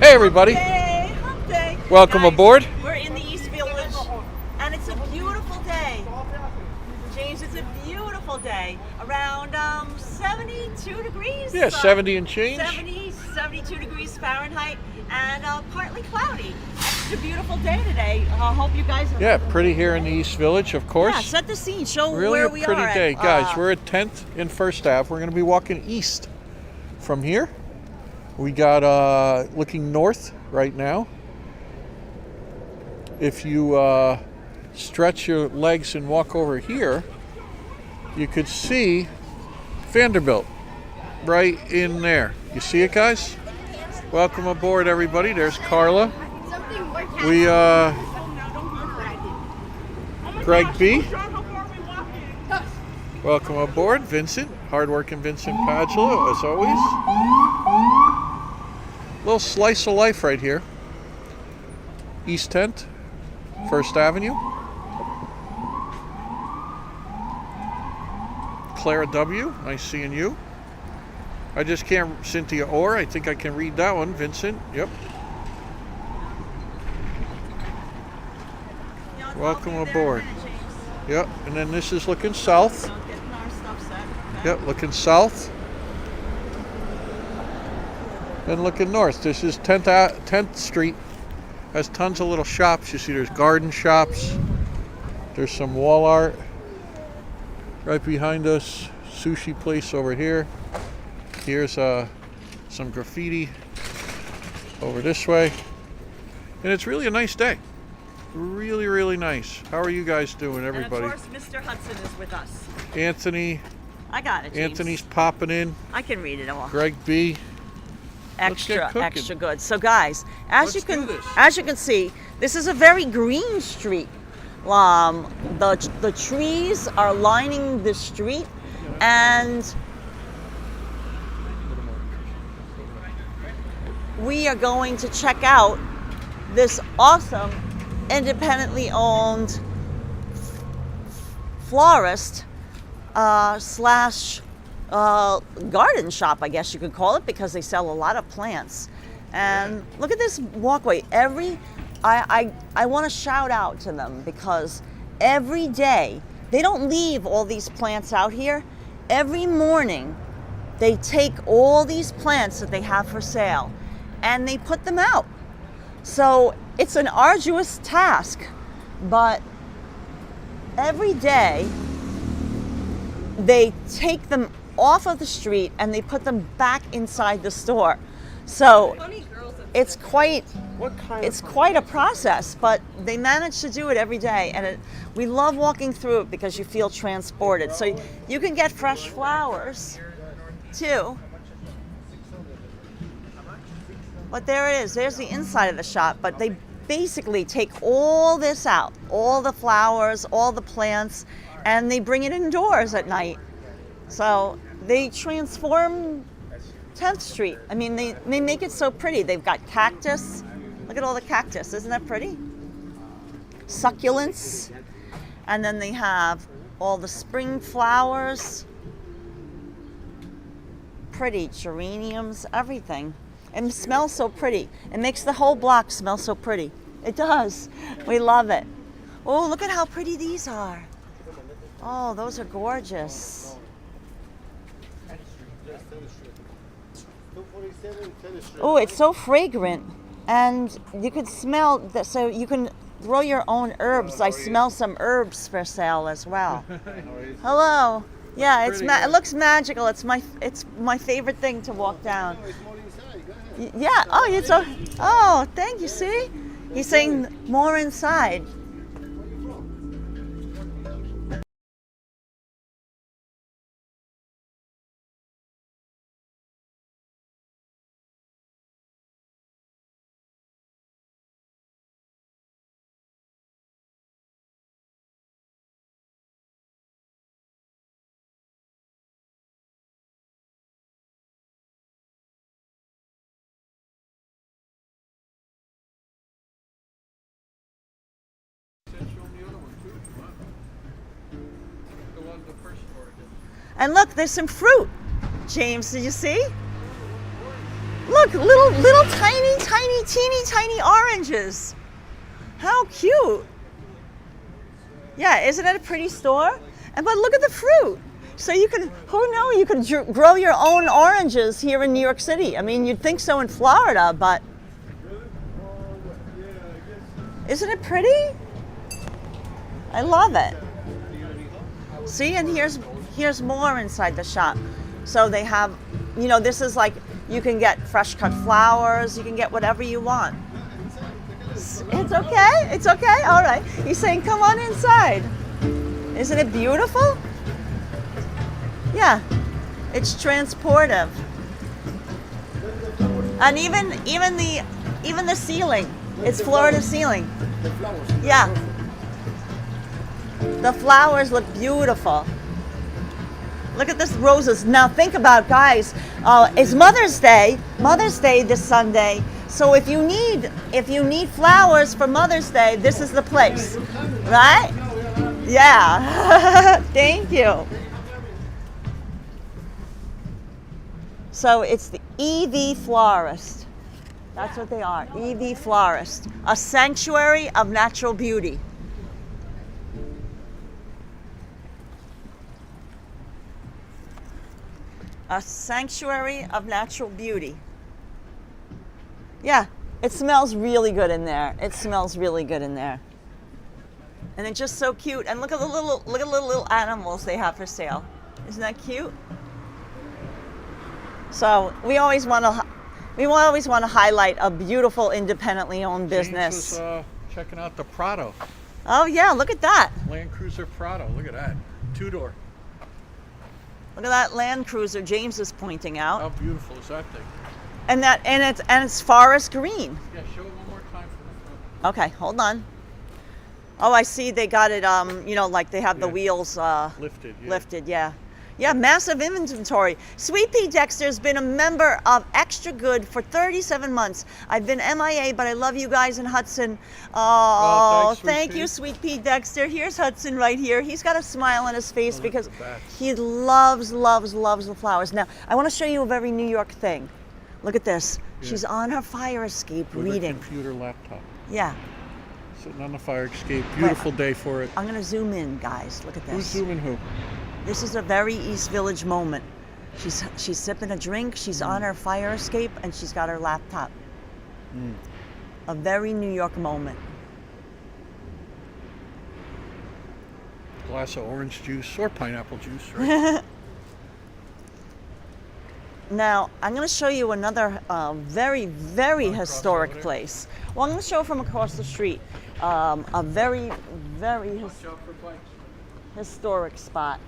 Hey everybody. Hey, hump day. Welcome Guys, aboard. We're in the East Village and it's a beautiful day. James, it's a beautiful day. Around 72 degrees. Yeah, 70 and change. 72 degrees Fahrenheit and partly cloudy. It's a beautiful day today. I hope you guys are. Yeah, pretty here in the East Village, of course. Yeah, set the scene. Show Really where a we pretty are. day. Guys, we're at 10th and 1st Ave. We're going to be walking east from here. We got looking north right now. If you stretch your legs and walk over here, you could see Vanderbilt right in there. You see it, guys? Welcome aboard, everybody. There's Karla. We Greg B. Welcome aboard, Vincent. Hardworking Vincent Padula, as always. Little slice of life right here. East 10th, 1st Avenue. Clara W., nice seeing you. I just can't, Cynthia Orr, I think I can read that one. Vincent, yep. Welcome aboard. Yep, and then this is looking south. Yep, looking south. And looking north. This is 10th Street. Has tons of little shops. You see there's garden shops. There's some wall art. Right behind us, sushi place over here. Here's some graffiti over this way. And it's really a nice day. Really, really nice. How are you guys doing, everybody? And of course, Mr. Hudson is with us. Anthony. I got it, James. Anthony's popping in. I can read it all. Greg B. Extra good. So guys, as Let's you can see, this is a very green street. The trees are lining the street, and we are going to check out this awesome independently owned florist slash garden shop, I guess you could call it, because they sell a lot of plants. And look at this walkway. I want to shout out to them, because every day they don't leave all these plants out here. Every morning they take all these plants that they have for sale and they put them out. So it's an arduous task, but every day they take them off of the street and they put them back inside the store. So it's quite a process, but they manage to do it every day, and we love walking through it because you feel transported. So you can get fresh flowers too. But there it is. There's the inside of the shop, but they basically take all this out, all the flowers, all the plants, and they bring it indoors at night. So they transform 10th Street. I mean, they make it so pretty. They've got cactus. Look at all the cactus. Isn't that pretty? Succulents. And then they have all the spring flowers. Pretty geraniums, everything. And it smells so pretty. It makes the whole block smell so pretty. It does. We love it. Oh, look at how pretty these are. Oh, those are gorgeous. Oh, it's so fragrant, and you can smell that. So you can grow your own herbs. I smell some herbs for sale as well. Hello. Yeah, it looks magical. It's my favorite thing to walk down. Yeah. Oh, thank you. See, he's saying more inside. And look, there's some fruit. James, did you see? Look, little tiny, teeny tiny oranges. How cute. Yeah, isn't it a pretty store? And but look at the fruit. So you could, who knows, you could grow your own oranges here in New York City. I mean, you'd think so in Florida, but isn't it pretty? I love it. See, and here's more inside the shop. So they have, you know, this is like, you can get fresh cut flowers, you can get whatever you want. It's okay, it's okay, all right. He's saying, come on inside. Isn't it beautiful? Yeah, it's transportive. And even the ceiling, it's floor to ceiling. Yeah. The flowers look beautiful. Look at this roses. Now think about, guys, it's Mother's Day this Sunday. So if you need flowers for Mother's Day, this is the place, right? Yeah. Thank you. So it's the EV Florist. That's what they are, EV Florist, a sanctuary of natural beauty. A sanctuary of natural beauty. Yeah, it smells really good in there. It smells really good in there. And it's just so cute. And look at the little animals they have for sale. Isn't that cute? So we always want to highlight a beautiful, independently owned business. James was checking out the Prado. Oh yeah, look at that. Land Cruiser Prado. Look at that. Two-door. Look at that Land Cruiser James is pointing out. How beautiful is that thing? And it's forest green. Yeah, show it one more time from the front. Okay, hold on. Oh, I see they got it, you know, like they have the wheels lifted. Yeah. Lifted, yeah. Yeah, massive inventory. Sweet Pea Dexter's been a member of Extra Good for 37 months. I've been MIA, but I love you guys in Hudson. Oh, thank you, Sweet Pea Dexter. Here's Hudson right here. He's got a smile on his face because he loves the flowers. Now, I want to show you a very New York thing. Look at this. Yeah. She's on her fire escape reading. With a computer laptop. Yeah. Sitting on the fire escape. Beautiful day for it. I'm going to zoom in, guys. Look at this. Who's zooming who? This is a very East Village moment. She's sipping a drink, she's on her fire escape, and she's got her laptop. A very New York moment. Glass of orange juice or pineapple juice, right? Now, I'm going to show you another very, very historic place. Well, I'm going to show from across the street a very, very historic spot.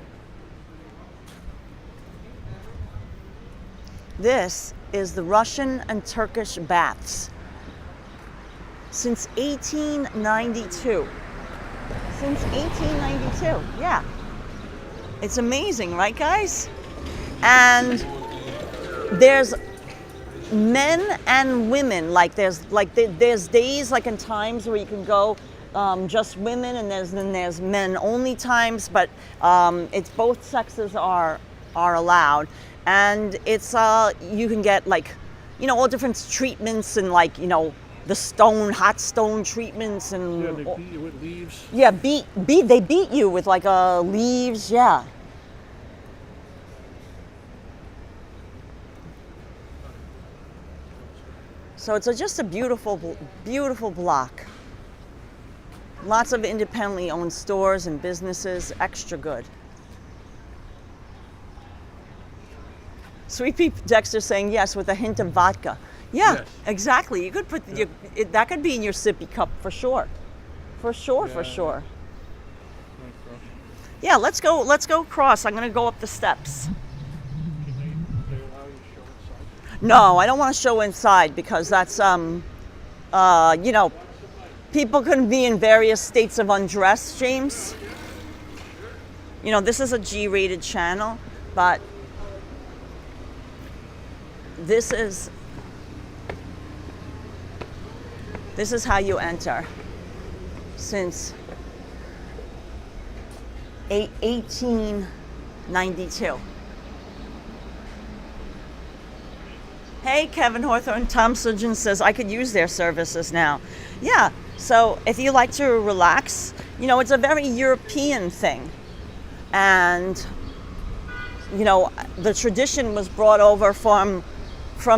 This is the Russian and Turkish baths. Since 1892. Since 1892, yeah. It's amazing, right, guys? And there's men and women, there's days like in times where you can go just women, and then there's men only times, but it's both sexes are allowed. And it's you can get all different treatments and the hot stone treatments and yeah, they beat you with leaves. Yeah, they beat you with leaves, yeah. So it's just a beautiful block. Lots of independently owned stores and businesses, Extra Good. Sweet Pea Dexter saying yes with a hint of vodka. Yeah, yes. Exactly. You could put that could be in your sippy cup for sure. For sure. Yeah, let's go across. I'm gonna go up the steps. Can they allow you to show inside? No, I don't want to show inside because that's people can be in various states of undress, James. This is a G-rated channel, but this is how you enter since 1892. Hey, Kevin Hawthorne. Tom Sugin says I could use their services now. Yeah, so if you like to relax, you know, it's a very European thing. And, you know, the tradition was brought over from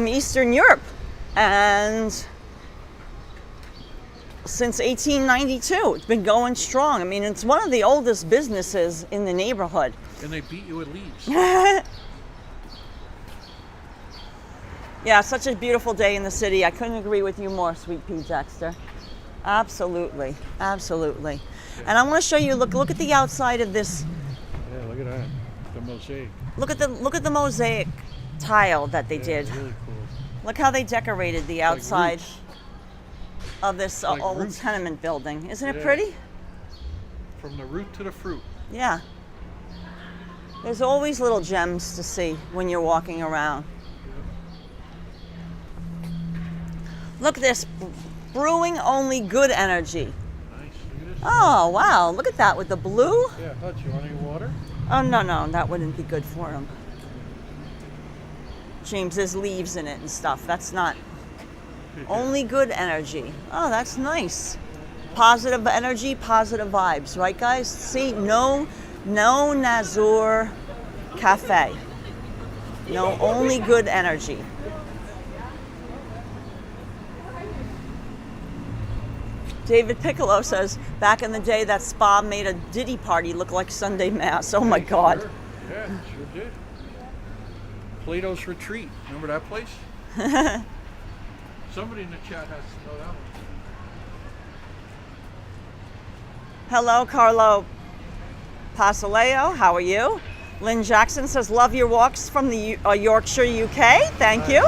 Eastern Europe. And since 1892, it's been going strong. I mean, it's one of the oldest businesses in the neighborhood. And they beat you at Leeds. Yeah, such a beautiful day in the city. I couldn't agree with you more, Sweet Pea Dexter. Absolutely, absolutely. And I want to show you. Look at the outside of this. Yeah, look at that. The mosaic. Look at the mosaic tile that they did. Really cool. Look how they decorated the outside of this Like old roots. tenement building. Isn't it Yeah. pretty? From the root to the fruit. Yeah. There's always little gems to see when you're walking around. Look at this, brewing only good energy. Nice. Look at this. Oh, wow, look at that with the blue. Yeah, Hutch, you want any water? Oh, no, that wouldn't be good for him. James, there's leaves in it and stuff. That's not only good energy. Oh, that's nice. Positive energy, positive vibes, right, guys? See, no Nazur Cafe. No, only good energy. David Piccolo says, back in the day, that spa made a Diddy party look like Sunday Mass. Oh my God. Sure. Yeah, sure did. Plato's Retreat. Remember that place? Somebody in the chat has to know that one. Hello, Carlo Pasoleo. How are you? Lynn Jackson says, love your walks from the Yorkshire, UK. Thank you.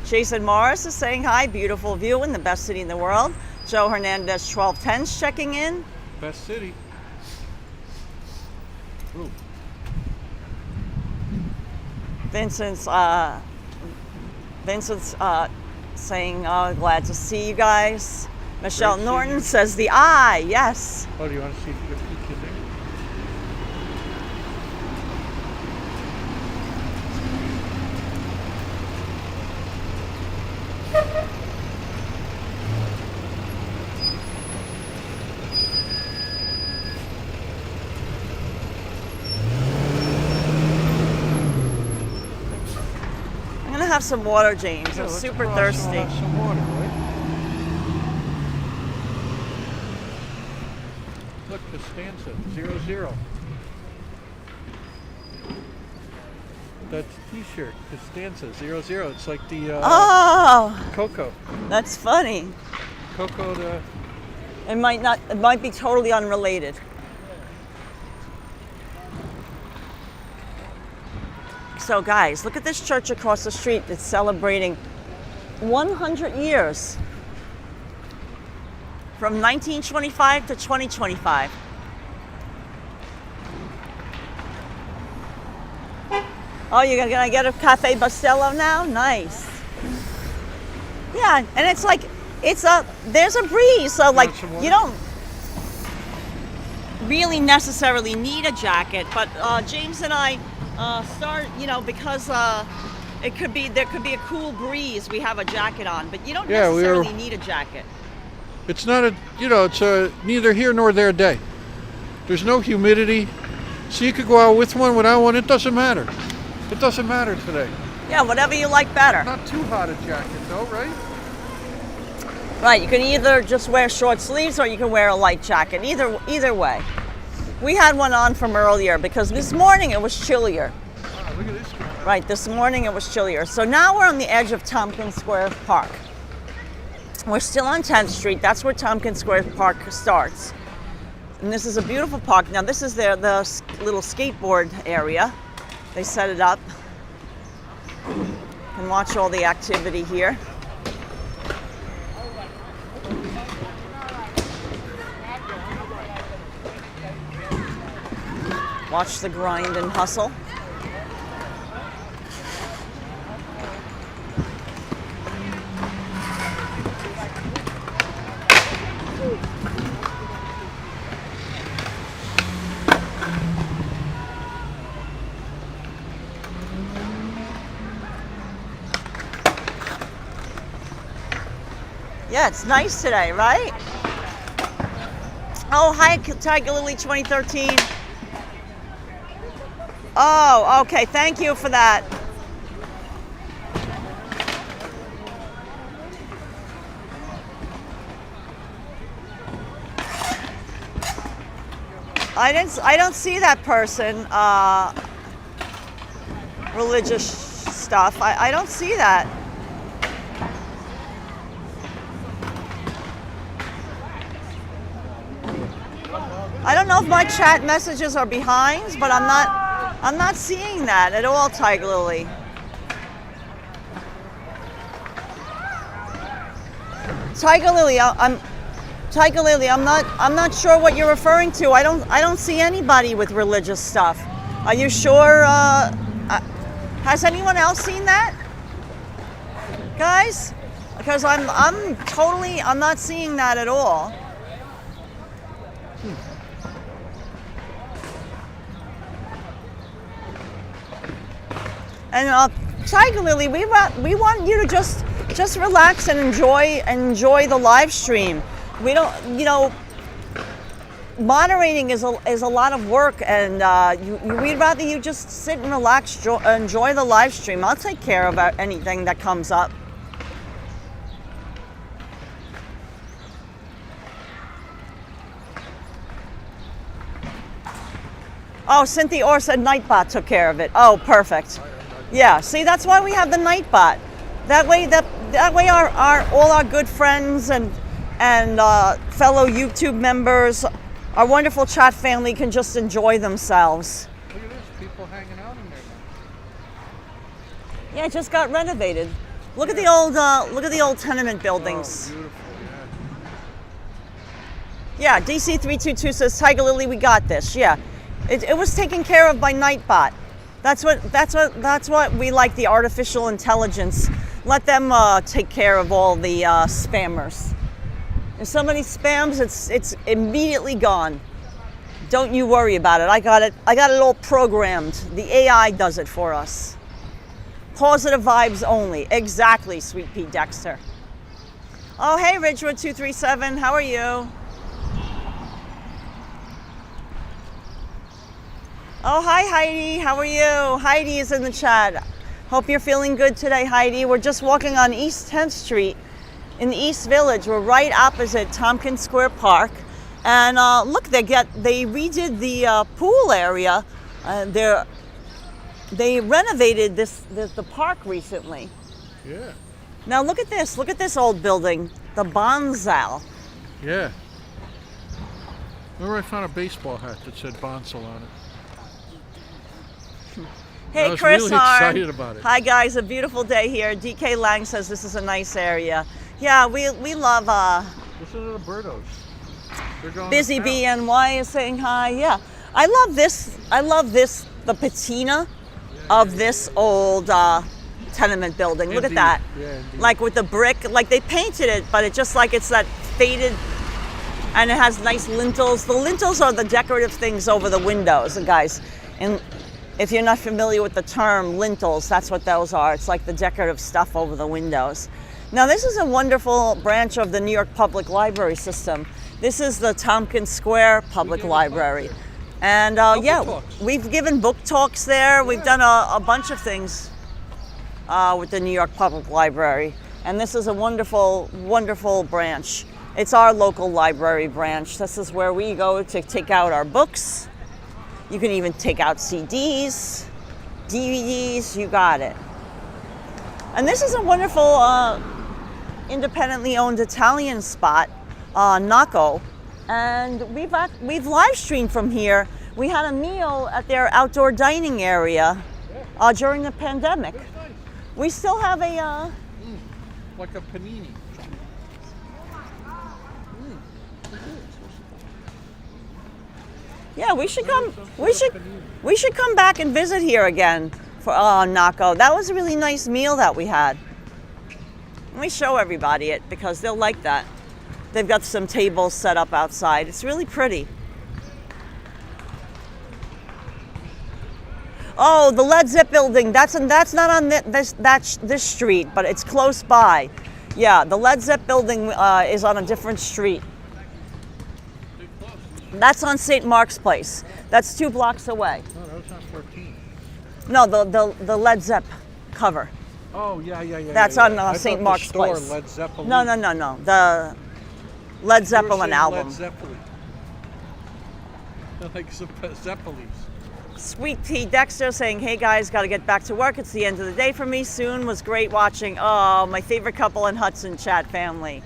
Jason Morris is saying hi. Beautiful view in the best city in the world. Joe Hernandez 1210's checking in. Best city. Ooh. Vincent's saying, glad to see you guys. Michelle Great Norton seeing you. says the eye. Yes. Oh, do you want to see if you can peek in there? I'm going to have some water, James. I'm let's super cross, thirsty. have some water, right? Look, Costanza, 0-0. That T-shirt, Costanza, 0-0. It's like the Oh, Coco. that's funny. Coco, the... It might be totally unrelated. So guys, look at this church across the street. It's celebrating 100 years. From 1925 to 2025. Oh, you're gonna get a Cafe Bustelo now? Nice. Yeah, and it's like, there's a breeze, so like, some water? you don't really necessarily need a jacket, but James and I start, you know, because there could be a cool breeze, we have a jacket on, but you don't necessarily need a jacket. It's not a, you know, it's a neither here nor there day. There's no humidity, so you could go out with one, without one, it doesn't matter. It doesn't matter today. Yeah, whatever you like better. Not too hot a jacket though, right? Right, you can either just wear short sleeves or you can wear a light jacket. Either way. We had one on from earlier because this morning it was chillier. Wow, look at this guy. Right, this morning it was chillier. So now we're on the edge of Tompkins Square Park. We're still on 10th Street. That's where Tompkins Square Park starts. And this is a beautiful park. Now this is the little skateboard area. They set it up. You can watch all the activity here. Watch the grind and hustle. Yeah, it's nice today, right? Oh, hi, Tiger Lily 2013. Oh, okay. Thank you for that. I don't see that person. Religious stuff. I don't see that. I don't know if my chat messages are behind, but I'm not seeing that at all, Tiger Lily. Tiger Lily, I'm not sure what you're referring to. I don't see anybody with religious stuff. Are you sure? Has anyone else seen that, guys? Because I'm not seeing that at all. And Tiger Lily, we want you to just relax and enjoy the live stream. We don't, moderating is a lot of work, and we'd rather you just sit and relax, enjoy the live stream. I'll take care of anything that comes up. Oh, Cynthia Orr said Nightbot took care of it. Oh, perfect. Yeah, see, that's why we have the Nightbot. That way all our good friends and fellow YouTube members, our wonderful chat family can just enjoy themselves. Look at this, people hanging out in there now. Yeah, it just got renovated. Look at the old tenement buildings. Oh, beautiful, yeah. Yeah, DC322 says Tiger Lily, we got this. Yeah, it was taken care of by Nightbot. That's what we like, the artificial intelligence. Let them take care of all the spammers. If somebody spams, it's immediately gone. Don't you worry about it. I got it all programmed. The AI does it for us. Positive vibes only. Exactly, Sweet Pea Dexter. Oh, hey, Ridgewood 237. How are you? Oh, hi, Heidi. How are you? Heidi is in the chat. Hope you're feeling good today, Heidi. We're just walking on East 10th Street in the East Village. We're right opposite Tompkins Square Park. And look, they redid the pool area. They renovated the park recently. Yeah. Now look at this. Look at this old building, the Bonsal. Yeah. Remember I found a baseball hat that said Bonsal on it. Hey, I was Chris really Harn. excited about it. Hi guys, a beautiful day here. DK Lang says this is a nice area. Yeah, we love Listen to the birdos. They're going Busy BNY is saying hi. Yeah. I love this, the patina of this old tenement building. Look at Indeed. that. Yeah, indeed. Like with the brick, like they painted it, but it's just like it's that faded, and it has nice lintels. The lintels are the decorative things over the windows, guys. And if you're not familiar with the term lintels, that's what those are. It's like the decorative stuff over the windows. Now, this is a wonderful branch of the New York Public Library system. This is the Tompkins Square Public Library. And yeah, we've given book talks there. We've done a bunch of things with the New York Public Library. And this is a wonderful, wonderful branch. It's our local library branch. This is where we go to take out our books. You can even take out CDs, DVDs, you got it. And this is a wonderful independently owned Italian spot, Naco. And we've live streamed from here. We had a meal at their outdoor dining area during the pandemic. We still have a... like a panini. Yeah, we should come back and visit here again for Naco. That was a really nice meal that we had. Let me show everybody it because they'll like that. They've got some tables set up outside. It's really pretty. Oh, the Led Zepp building. That's not on this street, but it's close by. Yeah, the Led Zepp building is on a different street. That's on St. Mark's Place. That's 2 blocks away. No, that was on 14. No, the Led Zepp cover. Oh, yeah. That's on St. Mark's Place. Place. Led Zeppelin. No. The Led Zeppelin album. Led Zeppelin. Like Zeppelins. Sweet Tea Dexter saying, hey guys, got to get back to work. It's the end of the day for me soon. Was great watching. Oh, my favorite couple in Hudson chat family.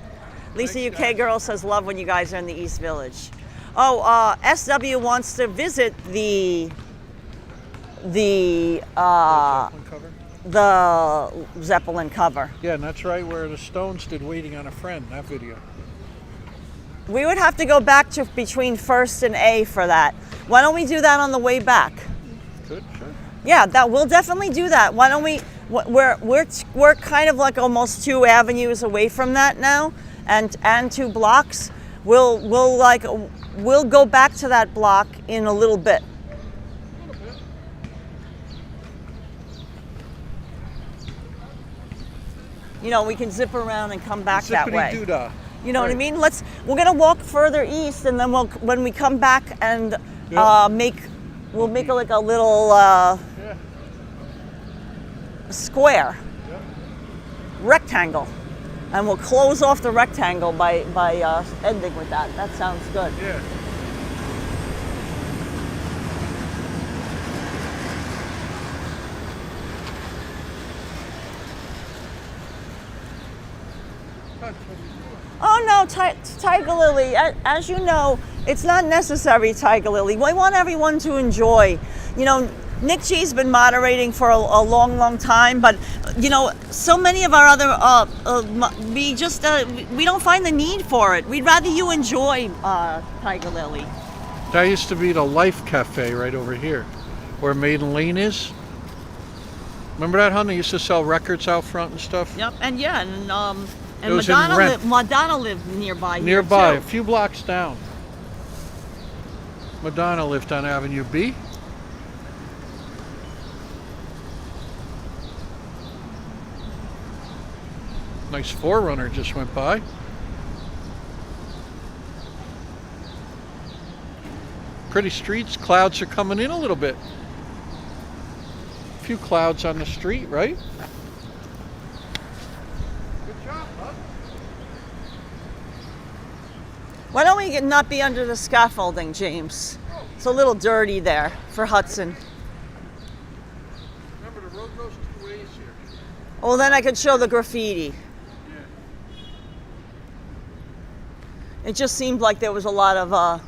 Lisa Thanks, UK guys. girl says, love when you guys are in the East Village. Oh, SW wants to visit the Zeppelin cover. the Zeppelin cover. Yeah, and that's right where the Stones did Waiting on a Friend, that video. We would have to go back to between First and A for that. Why don't we do that on the way back? Good, sure. Yeah, that we'll definitely do that. Why don't we? We're kind of like almost 2 avenues away from that now, and 2 blocks. We'll go back to that block in a little bit. You know, we can zip around and come back that way. Zippity-doo-dah. You know what I Right. mean? We're gonna walk further east, and then when we come back and Yeah. we'll make like a little Yeah. square, Yeah. rectangle, and we'll close off the rectangle by ending with that. That sounds good. Yeah. Oh no, Tiger Lily, as you know, it's not necessary, Tiger Lily. We want everyone to enjoy. You know, Nick G's been moderating for a long time, but you know, so many of our other, we don't find the need for it. We'd rather you enjoy Tiger Lily. That used to be the Life Cafe right over here, where Maiden Lane is. Remember that, hon? They used to sell records out front and stuff. Yep, and It was in Rent. Madonna lived nearby. Nearby, here a too. few blocks down. Madonna lived on Avenue B. Nice 4Runner just went by. Pretty streets. Clouds are coming in a little bit. A few clouds on the street, right? Good job, bud. Why don't we not be under the scaffolding, James? It's a little dirty there for Hudson. Remember, the road goes 2 ways here. Well, then I could show the graffiti. Yeah. It just seemed like there was a lot of,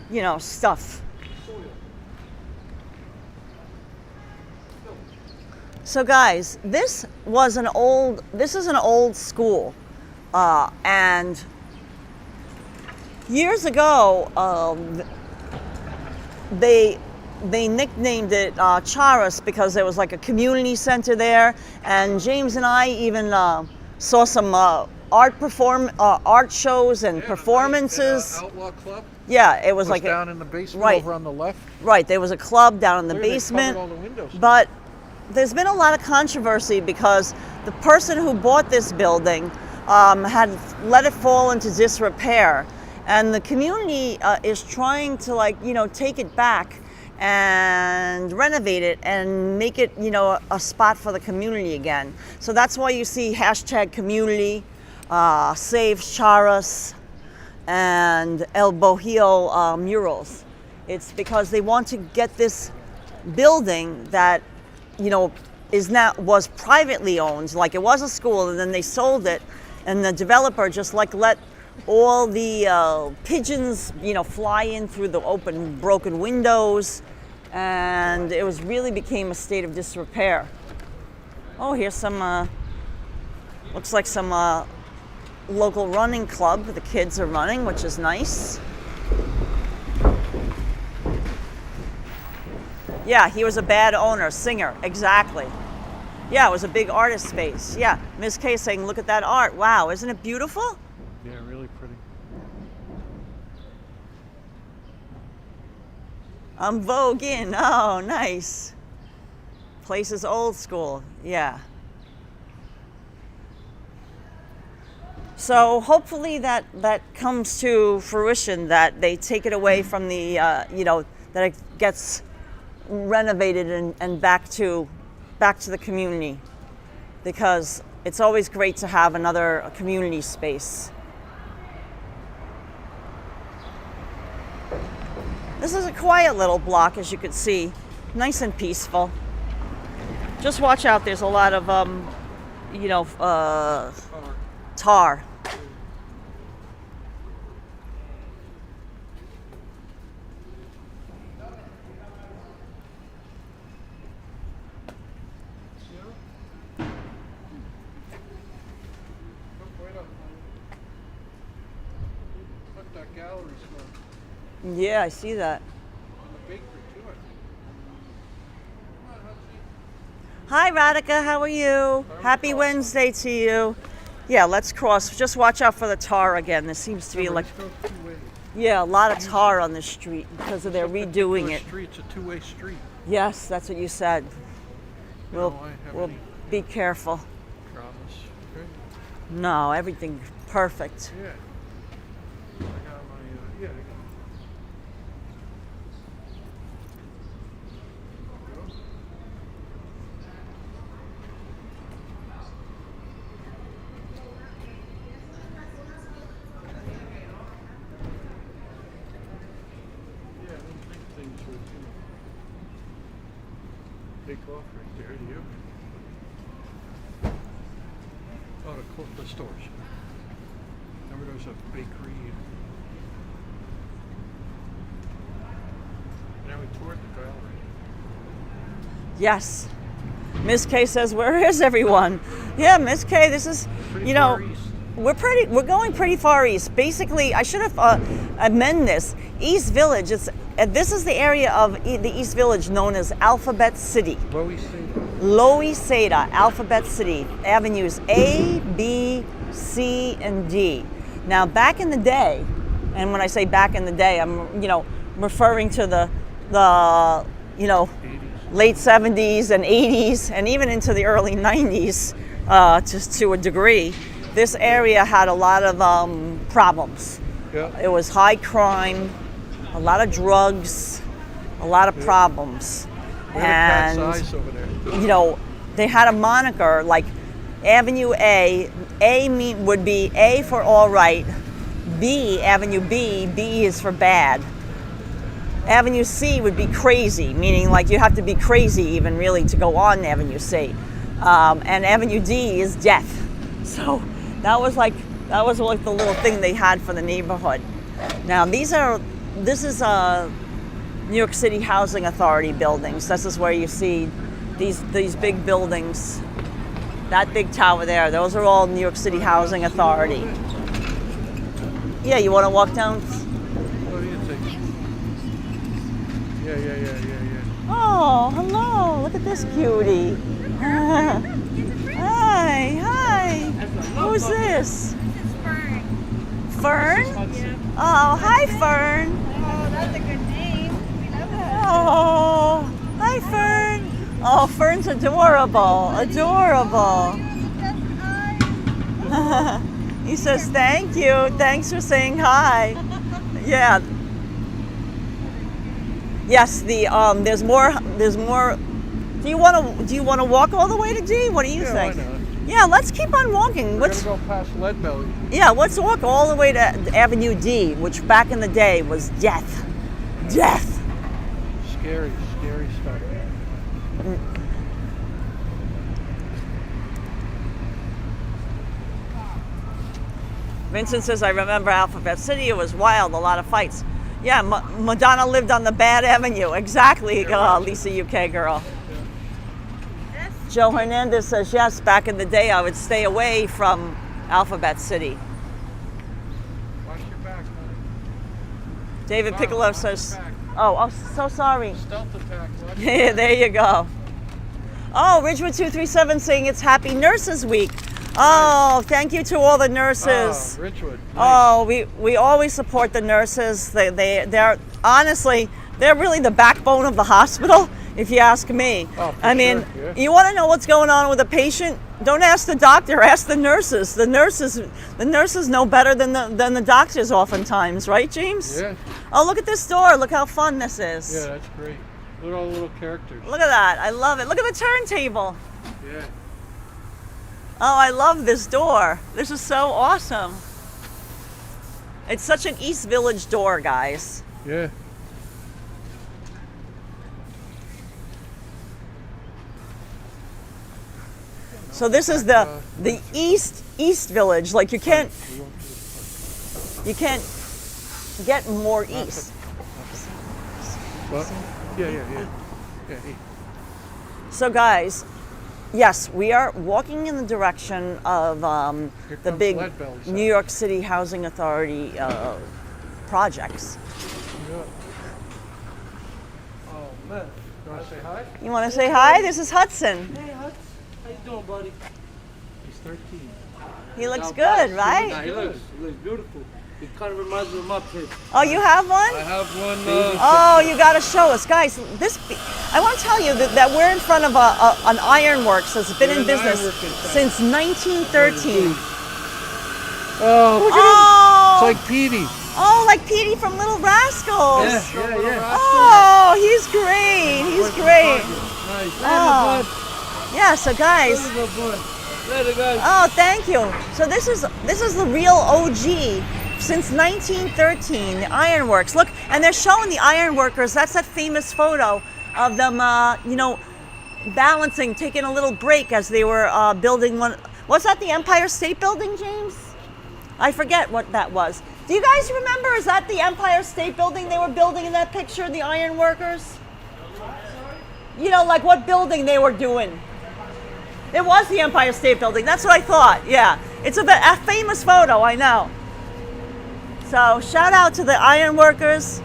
Yeah. stuff. Soil. So guys, this is an old school, and years ago, they nicknamed it Charas because there was like a community center there, and James and I even saw some art shows and Yeah, performances. the Outlaw Club Yeah, it was was like down in the basement right. over on the left. Right, there was a club down in the Look, they basement, covered all the windows. but there's been a lot of controversy because the person who bought this building had let it fall into disrepair, and the community is trying to take it back and renovate it and make it a spot for the community again. So that's why you see #community, Save Charas, and El Bohio murals. It's because they want to get this building that was privately owned, like it was a school, and then they sold it, and the developer just let all the pigeons fly in through the open broken windows, and it really became a state of disrepair. Oh, here's some looks like some local running club. The kids are running, which is nice. Yeah, he was a bad owner, singer, exactly. Yeah, it was a big artist space. Yeah, Ms. K saying, look at that art. Wow, isn't it beautiful? Yeah, really pretty. I'm voguing. Oh, nice. Place is old school. Yeah. So hopefully that comes to fruition, that they take it away from the, that it gets renovated and back to the community, because it's always great to have another community space. This is a quiet little block, as you can see, nice and peaceful. Just watch out, there's a lot of, tar. Yeah, I see that. Hi, Radhika. How are you? Happy Wednesday to you. Yeah, let's cross. Just watch out for the tar again. There seems to be a lot of tar on the street because of their redoing it. It's a two-way street. Yes, that's what you said. We'll be careful. Promise. Okay. No, everything perfect. Yeah. I got my, yeah. Take off right there, do you? Oh, the stores. Remember there's a bakery. Now we toured the gallery. Yes. Miss K says, "Where is everyone?" Yeah, Miss K, this is, Pretty far east. we're going pretty far east. Basically, I should have amend this. East Village. This is the area of the East Village known as Alphabet City. Lower Seda, Alphabet City. Avenues A, B, C, and D. Now, back in the day, and when I say back in the day, I'm referring to the late 70s and 80s, and even into the early 90s, just to a degree. This area had a lot of problems. Yeah. It was high crime, a lot of drugs, a lot of problems. And Eyes over there. they had a moniker like Avenue A. Would be A for all right. B, Avenue B, B is for bad. Avenue C would be crazy, meaning like you have to be crazy even really to go on Avenue C. And Avenue D is death. So that was like the little thing they had for the neighborhood. Now this is New York City Housing Authority buildings. This is where you see these big buildings. That big tower there, those are all New York City Housing Authority. Yeah, you want to walk down? What do you think? Yeah. Oh, hello. Look at this cutie. Hi. Who's this? Fern? Oh, hi, Fern. Oh, that's a good name. We love that. Oh, hi, Fern. Oh, Fern's adorable. He says, thank you. Thanks for saying hi. Yeah. Yes, there's more. Do you want to walk all the way to D? What do you think? Why not? Yeah, let's keep on walking. We're gonna go past Lead Belly. Yeah, let's walk all the way to Avenue D, which back in the day was death. Death. Scary stuff. Vincent says, I remember Alphabet City. It was wild, a lot of fights. Yeah, Madonna lived on the bad avenue. Exactly, Lisa UK girl. Joe Hernandez says, yes, back in the day, I would stay away from Alphabet City. Watch your back, honey. David Piccolo says, oh, so sorry. Stealth attack. Yeah, there you go. Oh, Ridgewood 237 saying it's Happy Nurses Week. Oh, thank you to all the nurses. Ridgewood. Nice. Oh, we always support the nurses. They're honestly, they're really the backbone of the hospital. if you ask me. Oh, for I mean, sure, yeah. you want to know what's going on with a patient? Don't ask the doctor, ask the nurses. The nurses know better than the doctors oftentimes, right, James? Yeah. Oh, look at this door. Look how fun this is. Yeah, that's great. Look at all the little characters. Look at that. I love it. Look at the turntable. Yeah. Oh, I love this door. This is so awesome. It's such an East Village door, guys. Yeah. So this is the East Village. Like you can't get more east. What? Yeah. Hey. So guys, yes, we are walking in the direction of Here the comes big Lead Belly's New York City Housing Authority projects. Yeah. Oh man. You want to say hi? You want to say hi? This is Hudson. Hey, Hutch. How you doing, buddy? He's 13. He looks Now, good, Nah, right? he looks beautiful. He kind of reminds me of my kid. Oh, you have one? I have one. Oh, you got to show us, guys. I want to tell you that we're in front of an ironworks that's been in business since 1913. Oh, look at Oh, him. It's like Petey. oh, like Petey from Little Rascals. Yeah. Oh, he's great. He's great. Nice. Oh, yeah. So, guys. Later, guys. Oh, thank you. So this is the real OG since 1913, the ironworks. Look, and they're showing the ironworkers. That's that famous photo of them, balancing, taking a little break as they were building one. Was that the Empire State Building, James? I forget what that was. Do you guys remember? Is that the Empire State Building they were building in that picture, the ironworkers? You know, like what building they were doing. It was the Empire State Building. That's what I thought. Yeah. It's a famous photo, I know. So shout out to the ironworkers.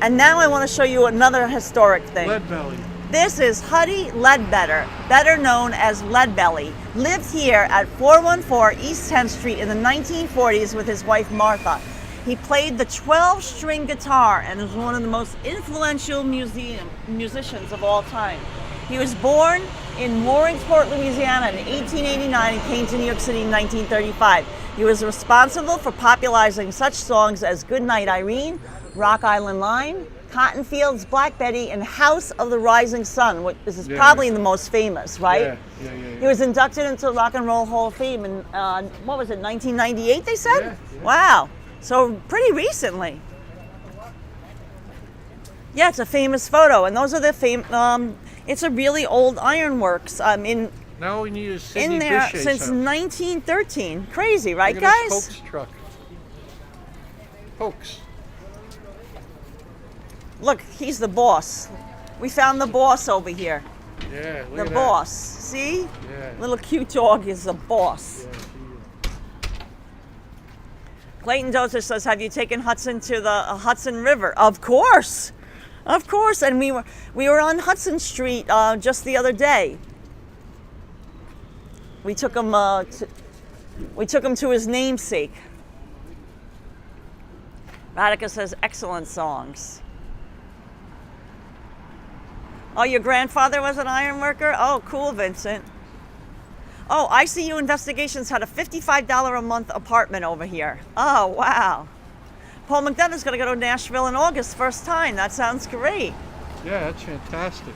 And now I want to show you another historic thing. Lead Belly. This is Huddy Ledbetter, better known as Leadbelly. Lived here at 414 East 10th Street in the 1940s with his wife Martha. He played the 12-string guitar and is one of the most influential musicians of all time. He was born in Mooringsport, Louisiana in 1889 and came to New York City in 1935. He was responsible for popularizing such songs as Goodnight Irene, Rock Island Line, Cotton Fields, Black Betty, and House of the Rising Sun, which is probably the most famous, right? Yeah. He was inducted into the Rock and Roll Hall of Fame in, what was it, 1998 they said? Yeah. Wow, so pretty recently. Yeah, it's a famous photo, and those are the it's a really old ironworks. Now we need a Sidney In there Bechet since house. 1913. Crazy, right, Look at guys? this Pokes truck. Pokes. Look, he's the boss. We found the boss over here. Yeah, look The at boss. See? Yeah. Little cute dog is the boss. that. Clayton Dozer says, have you taken Hudson to the Hudson River? Of course. Of course. And we were on Hudson Street just the other day. We took him to his namesake. Radica says, excellent songs. Oh, your grandfather was an iron worker? Oh, cool, Vincent. Oh, ICU Investigations had a $55 a month apartment over here. Oh, wow. Paul McDonough's going to go to Nashville in August, first time. That sounds great. Yeah, that's fantastic.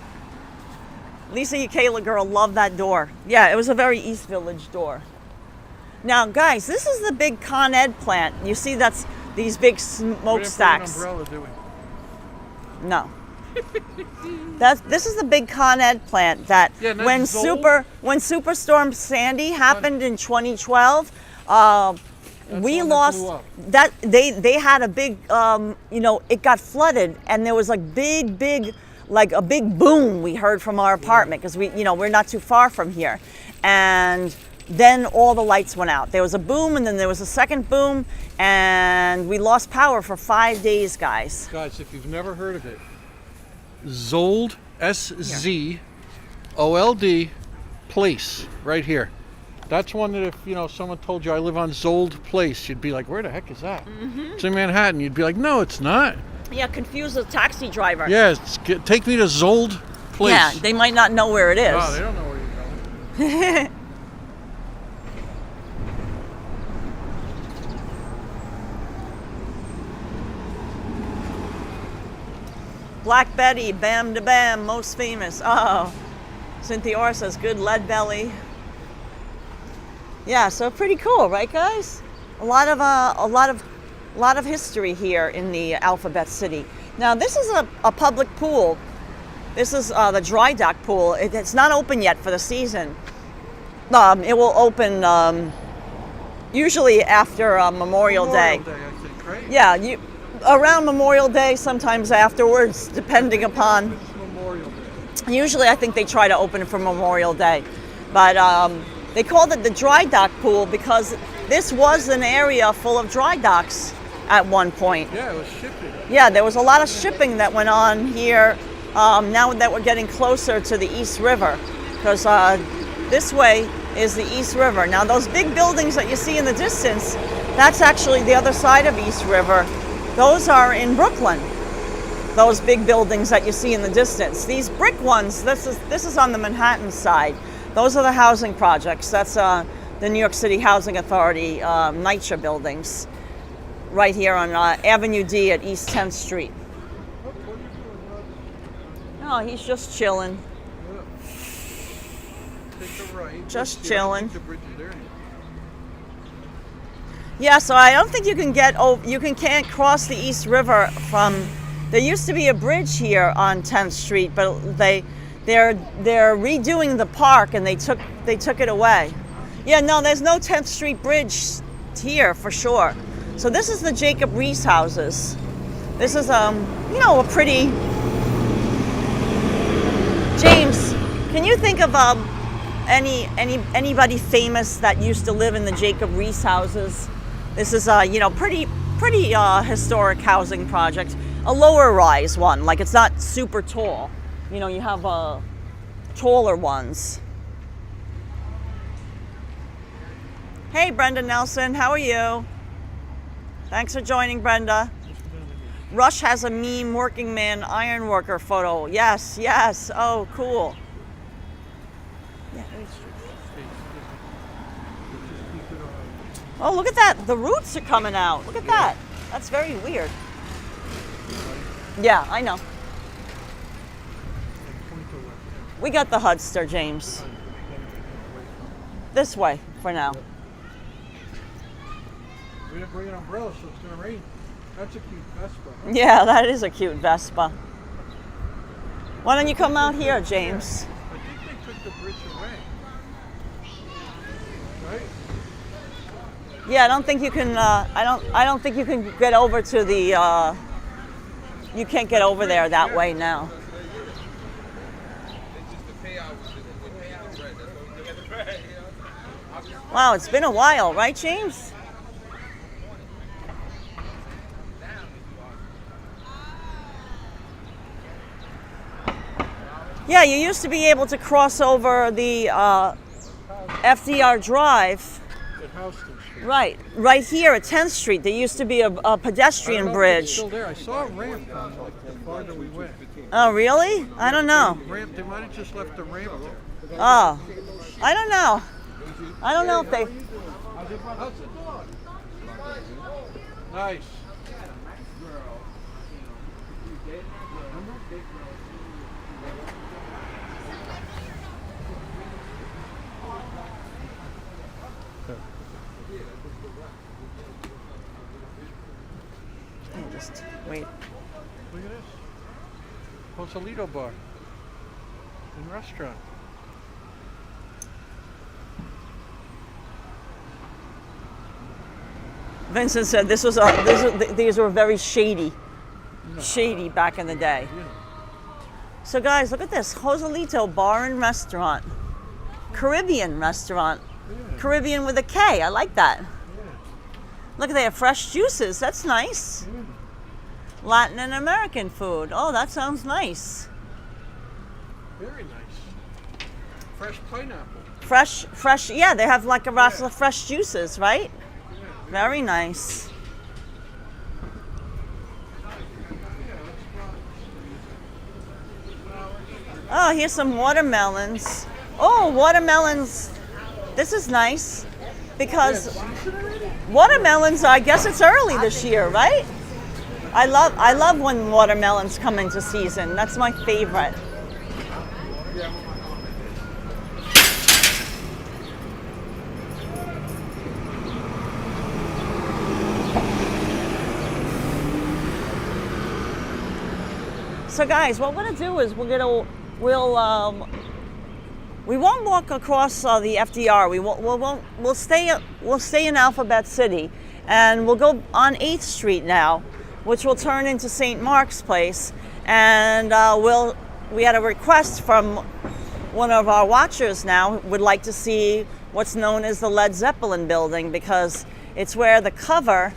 Lisa Ukela girl loved that door. Yeah, it was a very East Village door. Now, guys, this is the big Con Ed plant. You see that's these big smokestacks. We didn't put an umbrella, do we? No. This is the big Con Ed plant that Yeah, and when that's Zoll? Superstorm Sandy happened in 2012, we one that blew lost up. that they had a big it got flooded and there was like big like a big boom we heard from our apartment because we're not too far from here, and then all the lights went out. There was a boom and then there was a second boom and we lost power for 5 days, guys. Guys, if you've never heard of it, Zold, SZOLD Place, right here. That's one that if someone told you I live on Zold Place, you'd be like, where the heck is that? It's in Manhattan. You'd be like, no, it's not. Yeah, confuse a taxi driver. Yeah, take me to Zold Place. Yeah, they might not know where it is. Oh, they don't know where you're going. Black Betty, Bam to Bam, most famous. Oh, Cynthia Orr says good lead belly. Yeah, so pretty cool, right, guys? A lot of history here in the Alphabet City. Now, this is a public pool. This is the dry dock pool. It's not open yet for the season. It will open usually after Memorial Day. I think, right? Yeah, around Memorial Day, sometimes afterwards, depending upon. Memorial Day. Usually, I think they try to open it for Memorial Day, but they called it the dry dock pool because this was an area full of dry docks at one point. Yeah, it was shipping. Yeah, there was a lot of shipping that went on here. Now that we're getting closer to the East River, because this way is the East River. Now, those big buildings that you see in the distance, that's actually the other side of East River. Those are in Brooklyn. Those big buildings that you see in the distance. These brick ones, this is on the Manhattan side. Those are the housing projects. That's the New York City Housing Authority NYCHA buildings, right here on Avenue D at East 10th Street. No, he's just chilling. Take a right. Just Yeah, I don't chilling. think the bridge is there anymore. Yeah, so I don't think you can can't cross the East River from. There used to be a bridge here on 10th Street, but they're redoing the park and they took it away. Yeah, no, there's no 10th Street bridge here for sure. So this is the Jacob Riis houses. This is a pretty. James, can you think of anybody famous that used to live in the Jacob Riis houses? This is a pretty historic housing project, a lower rise one. Like it's not super tall. You have taller ones. Hey, Brenda Nelson, how are you? Thanks for joining, Brenda. Rush has a meme working man iron worker photo. Yes. Oh, cool. Oh, look at that. The roots are coming out. Look at that. That's very weird. Yeah, I know. We got the Hudster, James. This way for now. We didn't bring an umbrella, so it's going to rain. That's a cute Vespa. Huh? Yeah, that is a cute Vespa. Why don't you come out here, James? I think they took the bridge away. Right? Yeah, I don't think you can. I don't think you can get over to the. You can't get over there that way now. Wow, it's been a while, right, James? Yeah, you used to be able to cross over the FDR Drive. At Houston Street. Right here at 10th Street. There used to be a pedestrian I don't know if it's bridge. still there. I saw a ramp on the farther we went. Oh, really? I don't know. Ramp. They might have just left the ramp there. Oh, I don't know. I don't know if they. Hudson. Nice. Just wait. Look at this. Posolito bar and restaurant. Vincent said these were very shady back in the day. So guys, look at this Joselito Bar and Restaurant, Caribbean restaurant, Caribbean with a K. I like that. Look, they have fresh juices. That's nice. Latin and American food. Oh, that sounds nice. Very nice. Fresh pineapple. Fresh. Yeah, they have like a raffle of fresh juices, right? Very nice. Oh, here's some watermelons. Oh, watermelons. This is nice because watermelons, I guess it's early this year, right? I love when watermelons come into season. That's my favorite. So guys, what we're gonna do is we won't walk across the FDR. We'll stay in Alphabet City, and we'll go on 8th Street now, which will turn into St. Mark's Place. And we had a request from one of our watchers now would like to see what's known as the Led Zeppelin building, because it's where the cover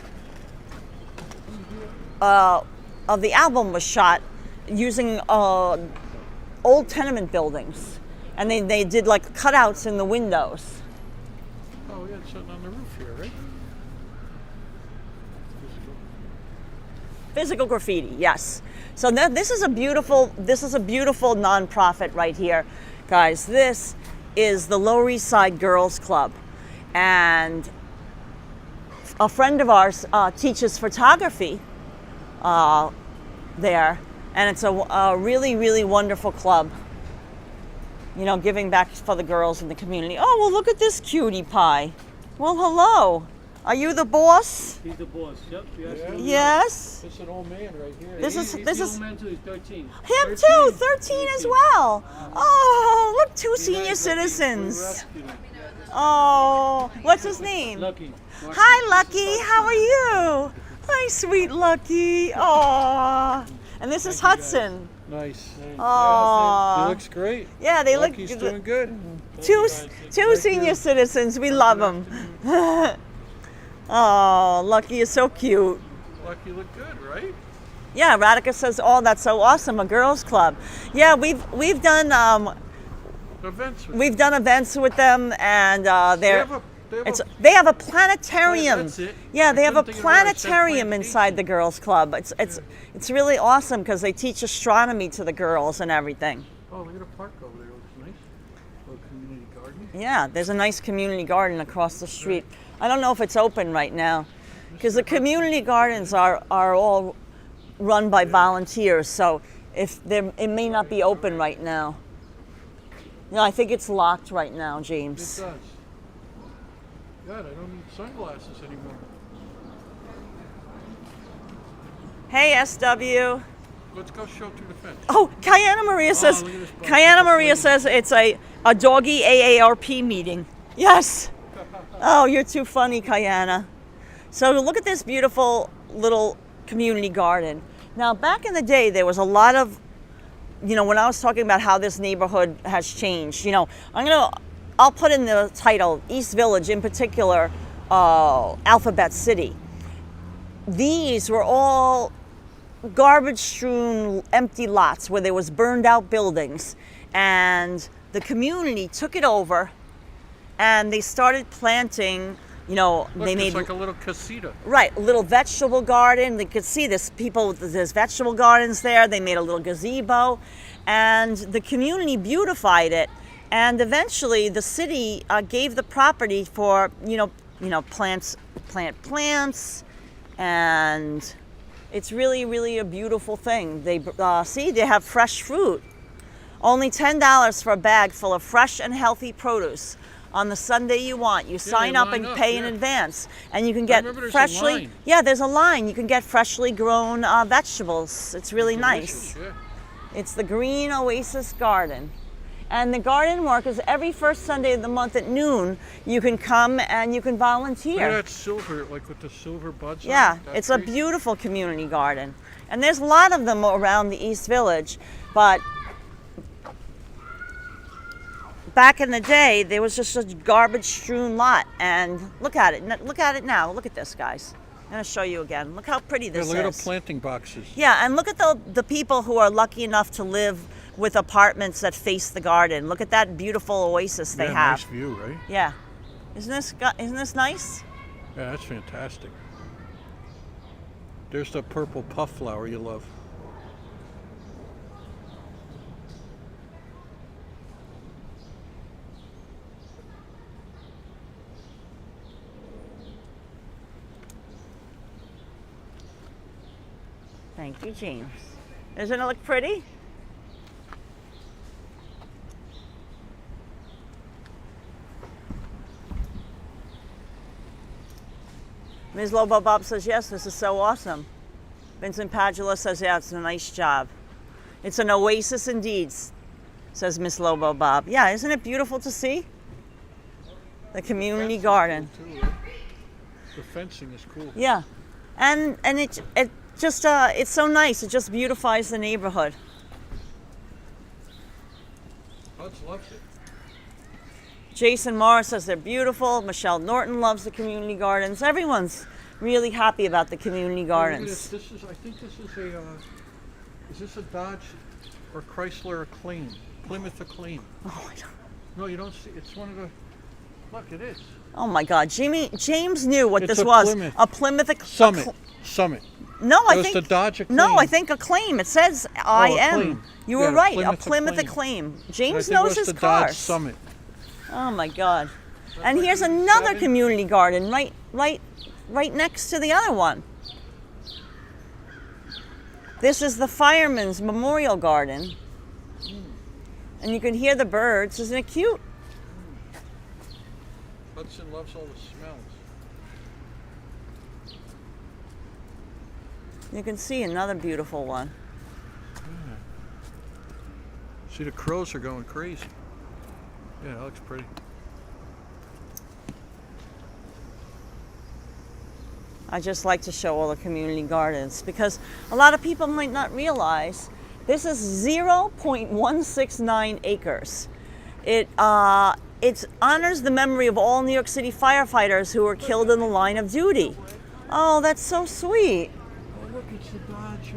of the album was shot using old tenement buildings. And they did like cutouts in the windows. Oh, yeah, it's sitting on the roof here, right? Physical graffiti, yes. So this is a beautiful nonprofit right here, guys. This is the Lower East Side Girls Club, and a friend of ours teaches photography there, and it's a really, really wonderful club. You know, giving back for the girls in the community. Oh, well, look at this cutie pie. Well, hello. Are you the boss? He's the boss. Yep. Yes. This is an old man right here. This is the old man too. He's 13. him too. 13 as well. Oh, look, two senior citizens. Oh, what's his name? Lucky. Hi, Lucky. How are you? Hi, sweet Lucky. Oh, and this is Hudson. Nice. Oh, He looks great. yeah, they Lucky's look doing good. two senior citizens. We love them. Oh, Lucky is so cute. Lucky look good, right? Yeah, Radhika says, "Oh, that's so awesome, a girls' club." Yeah, we've done Events. we've done events with them, and they have a planetarium. Oh, that's it. Yeah, they I have a couldn't think of what I said, planetarium Plantation. inside the girls' club. It's really awesome because they teach astronomy to the girls and everything. Oh, look at the park over there. It looks nice. Little community garden. Yeah, there's a nice community garden across the street. I don't know if it's open right now because the community gardens are all run by volunteers, so it may not be open right now. No, I think it's locked right now, It James. does. God, I don't need sunglasses anymore. Hey, SW. Let's go show through the fence. Oh, Kayana Maria says. look at this bunch. Kayana Maria says it's a doggy AARP meeting. Yes. Oh, you're too funny, Kayana. So look at this beautiful little community garden. Now, back in the day, there was a lot of, you know, when I was talking about how this neighborhood has changed, you know, I'll put in the title, East Village, in particular, Alphabet City. These were all garbage-strewn empty lots where there was burned out buildings, and the community took it over and they started planting, you know, Look, they it's made like a little casita. right, a little vegetable garden. They could see this there's vegetable gardens there. They made a little gazebo, and the community beautified it. And eventually, the city gave the property for plant plants, and it's really, really a beautiful thing. They they have fresh fruit. Only $10 for a bag full of fresh and healthy produce. On the Sunday you want, you sign up and pay in advance, and you can get remember there's a freshly. line. Yeah, there's a line. You can get freshly grown vegetables. It's really nice. Delicious, yeah. It's the Green Oasis Garden. And the garden work is every first Sunday of the month at noon. You can come and you can Look volunteer. at that silver, like with the silver buds. Yeah, on it. That it's a tree. beautiful community garden. And there's a lot of them around the East Village. But back in the day, there was just a garbage-strewn lot. And look at it. Look at it now. Look at this, guys. I'm going to show you again. Look how pretty this Look at is. the planting boxes. Yeah, and look at the people who are lucky enough to live with apartments that face the garden. Look at that beautiful oasis they Yeah, have. nice view, right? Yeah. Isn't this nice? Yeah, that's fantastic. There's the purple puff flower you love. Thank you, James. Doesn't it look pretty? Ms. Lobo Bob says, yes, this is so awesome. Vincent Padula says, yeah, it's a nice job. It's an oasis indeed, says Miss Lobo Bob. Yeah, isn't it beautiful to see? The community garden. Cool too, right? The fencing is cool. Yeah, and it just it's so nice. It just beautifies the neighborhood. Hudson loves it. Jason Morris says they're beautiful. Michelle Norton loves the community gardens. Everyone's really happy about the community gardens. This is, I think this is a, is this a Dodge or Chrysler Acclaim? Plymouth Acclaim. Oh, I don't. No, you don't see, it's one of the, look, it is. Oh my God, James knew what It's this a was. Plymouth. A Plymouth Summit. No, I It was think the Dodge Acclaim. no, I think Acclaim. It says I am. Acclaim. You were Yeah, right. Plymouth A Plymouth Acclaim. Acclaim. I James think it knows was his the Dodge cars. Summit. Oh my God. And like here's maybe another 7. community garden right next to the other one. This is the Fireman's Memorial Garden. And you can hear the birds. Isn't it cute? Hudson loves all the smells. You can see another beautiful one. See, the crows are going crazy. Yeah, that looks pretty. I just like to show all the community gardens because a lot of people might not realize this is 0.169 acres. It honors the memory of all New York City firefighters who were killed in the line of duty. Oh, that's so sweet. Oh, look, it's the Dodge.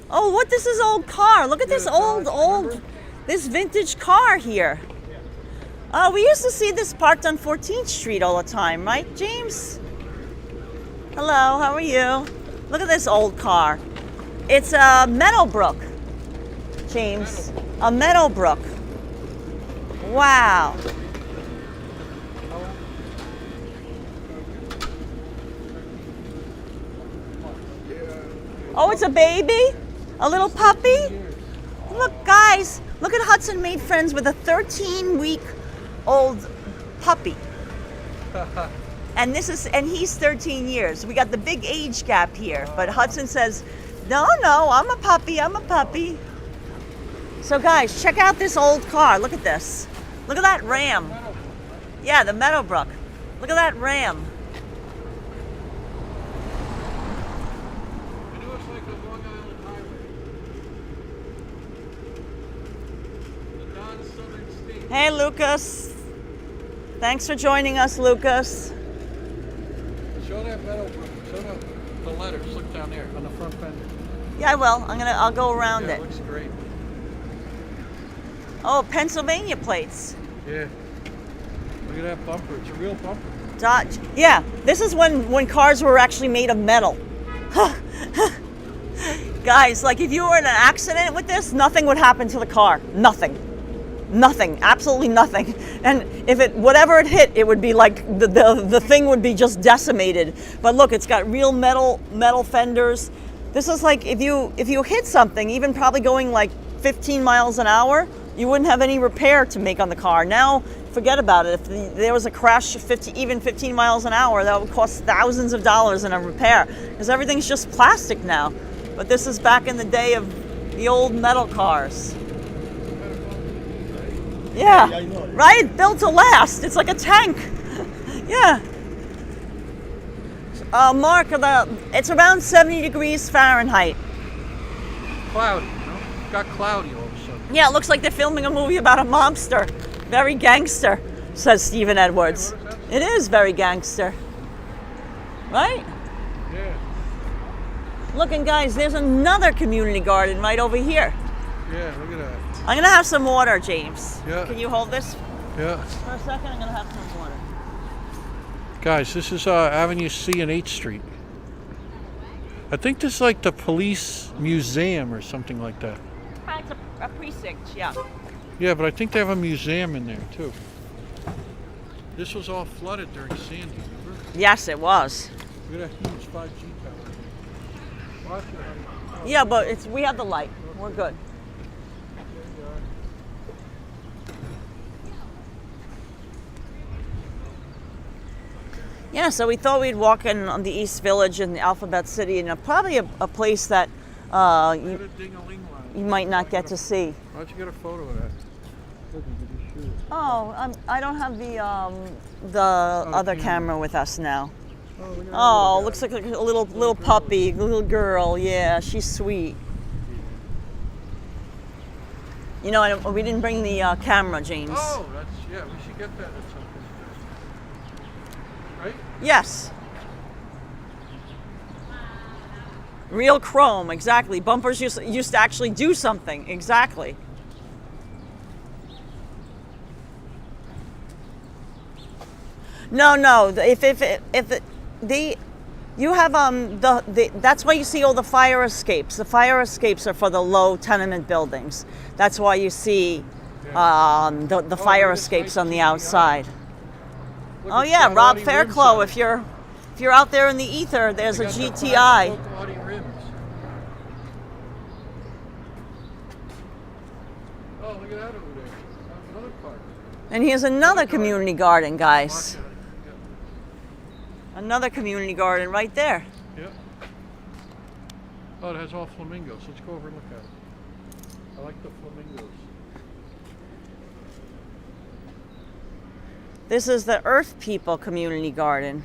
Oh, what? This is old car. Look at this the old, Dodge, this vintage car here. Oh, we used to see this parked on 14th Street all the time, right, James? Hello, how are you? Look at this old car. It's a Meadowbrook, James. A Meadowbrook. Wow. Oh, it's a baby? A little puppy? Look, guys, look at Hudson made friends with a 13-week-old puppy. And he's 13 years. We got the big age gap here, but Hudson says, no, I'm a puppy. So guys, check out this old car. Look at this. Look at that Ram. Yeah, the Meadowbrook. Look at that Ram. It looks like a Long Island highway. The non-southern state. Hey, Lucas. Thanks for joining us, Lucas. Show that Meadowbrook. Show the letters. Look down there on the front fender. Yeah, I will. I'll go around Yeah, it. it looks great. Oh, Pennsylvania plates. Yeah. Look at that bumper. It's a real bumper. Dodge. Yeah, this is when cars were actually made of metal. Guys, like if you were in an accident with this, nothing would happen to the car. Nothing. Absolutely nothing. And if whatever it hit, it would be like the thing would be just decimated. But look, it's got real metal fenders. This is like if you hit something, even probably going like 15 miles an hour, you wouldn't have any repair to make on the car. Now, forget about it. If there was a crash even 15 miles an hour, that would cost thousands of dollars in a repair because everything's just plastic now. But this is back in the day of the old metal cars. Yeah, right? Built to last. It's like a tank. Yeah. Mark, it's around 70 degrees Fahrenheit. Cloudy, you know? Got cloudy all of a sudden. Yeah, it looks like they're filming a movie about a mobster. Very gangster, says Stephen Edwards. It is very gangster. Right? Yeah. Look, and guys, there's another community garden right over here. Yeah, look at that. I'm gonna have some water, James. Yeah. Can you hold this Yeah. for a second? I'm gonna have some water. Guys, this is Avenue C and 8th Street. I think this is like the police museum or something like that. It's a precinct, yeah. Yeah, but I think they have a museum in there too. This was all flooded during Sandy, remember? Yes, it was. Look at that huge 5G tower. Watch it. Yeah, but we have the light. We're good. Yeah, so we thought we'd walk in on the East Village in the Alphabet City, and probably a place that you might not get to see. Why don't you get a photo of that? Oh, I don't have the other camera with us now. Oh, Looks like a little puppy, little girl. Yeah, she's sweet. You know, we didn't bring the camera, James. Oh, we should get that at some point. Right? Yes. Real chrome, exactly. Bumpers used to actually do something, exactly. No. You have that's why you see all the fire escapes. The fire escapes are for the low tenement buildings. That's why you see the fire escapes on the outside. Oh yeah, Rob Fairclough. If you're out there in the ether, there's a GTI. Oh, look at that over there. Another park. And here's another community garden, guys. Another community garden right there. Yep. Oh, it has all flamingos. Let's go over and look at it. I like the flamingos. This is the Earth People Community Garden.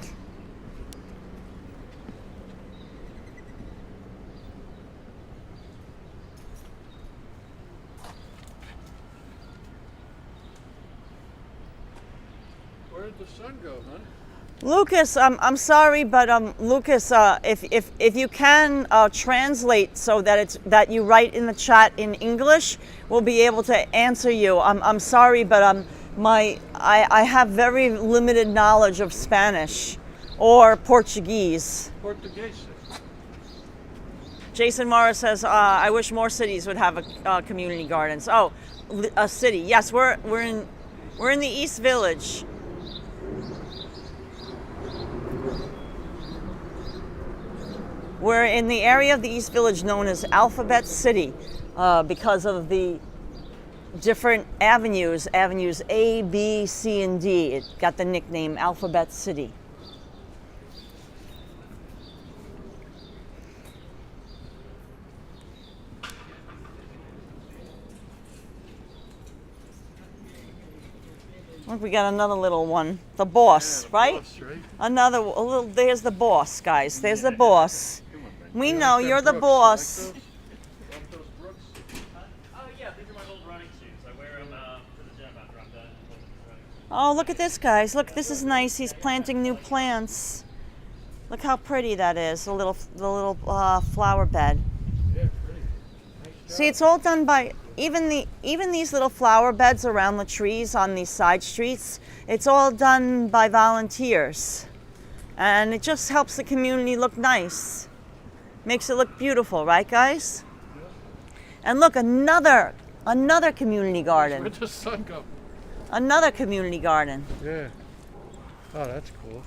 Where did the sun go, huh? Lucas, I'm sorry, but Lucas, if you can translate so that you write in the chat in English, we'll be able to answer you. I'm sorry, but I have very limited knowledge of Spanish or Portuguese. Portuguese. Jason Morris says, I wish more cities would have community gardens. Oh, a city. Yes, we're in the East Village. We're in the area of the East Village known as Alphabet City because of the different avenues A, B, C, and D. It got the nickname Alphabet City. Look, we got another little one. The boss, right? Boss, right? There's the boss, guys. There's the boss. We know you're the boss. Yeah, these are my old running shoes. I wear them to the gym after I'm done running. Oh, look at this, guys. Look, this is nice. He's planting new plants. Look how pretty that is. The little flower bed. Yeah, pretty. Nice job. See, it's all done by even these little flower beds around the trees on these side streets. It's all done by volunteers, and it just helps the community look nice. Makes it look beautiful, right, guys? And look, another community garden. Where'd the sun go? Another community garden. Yeah. Oh, that's cool.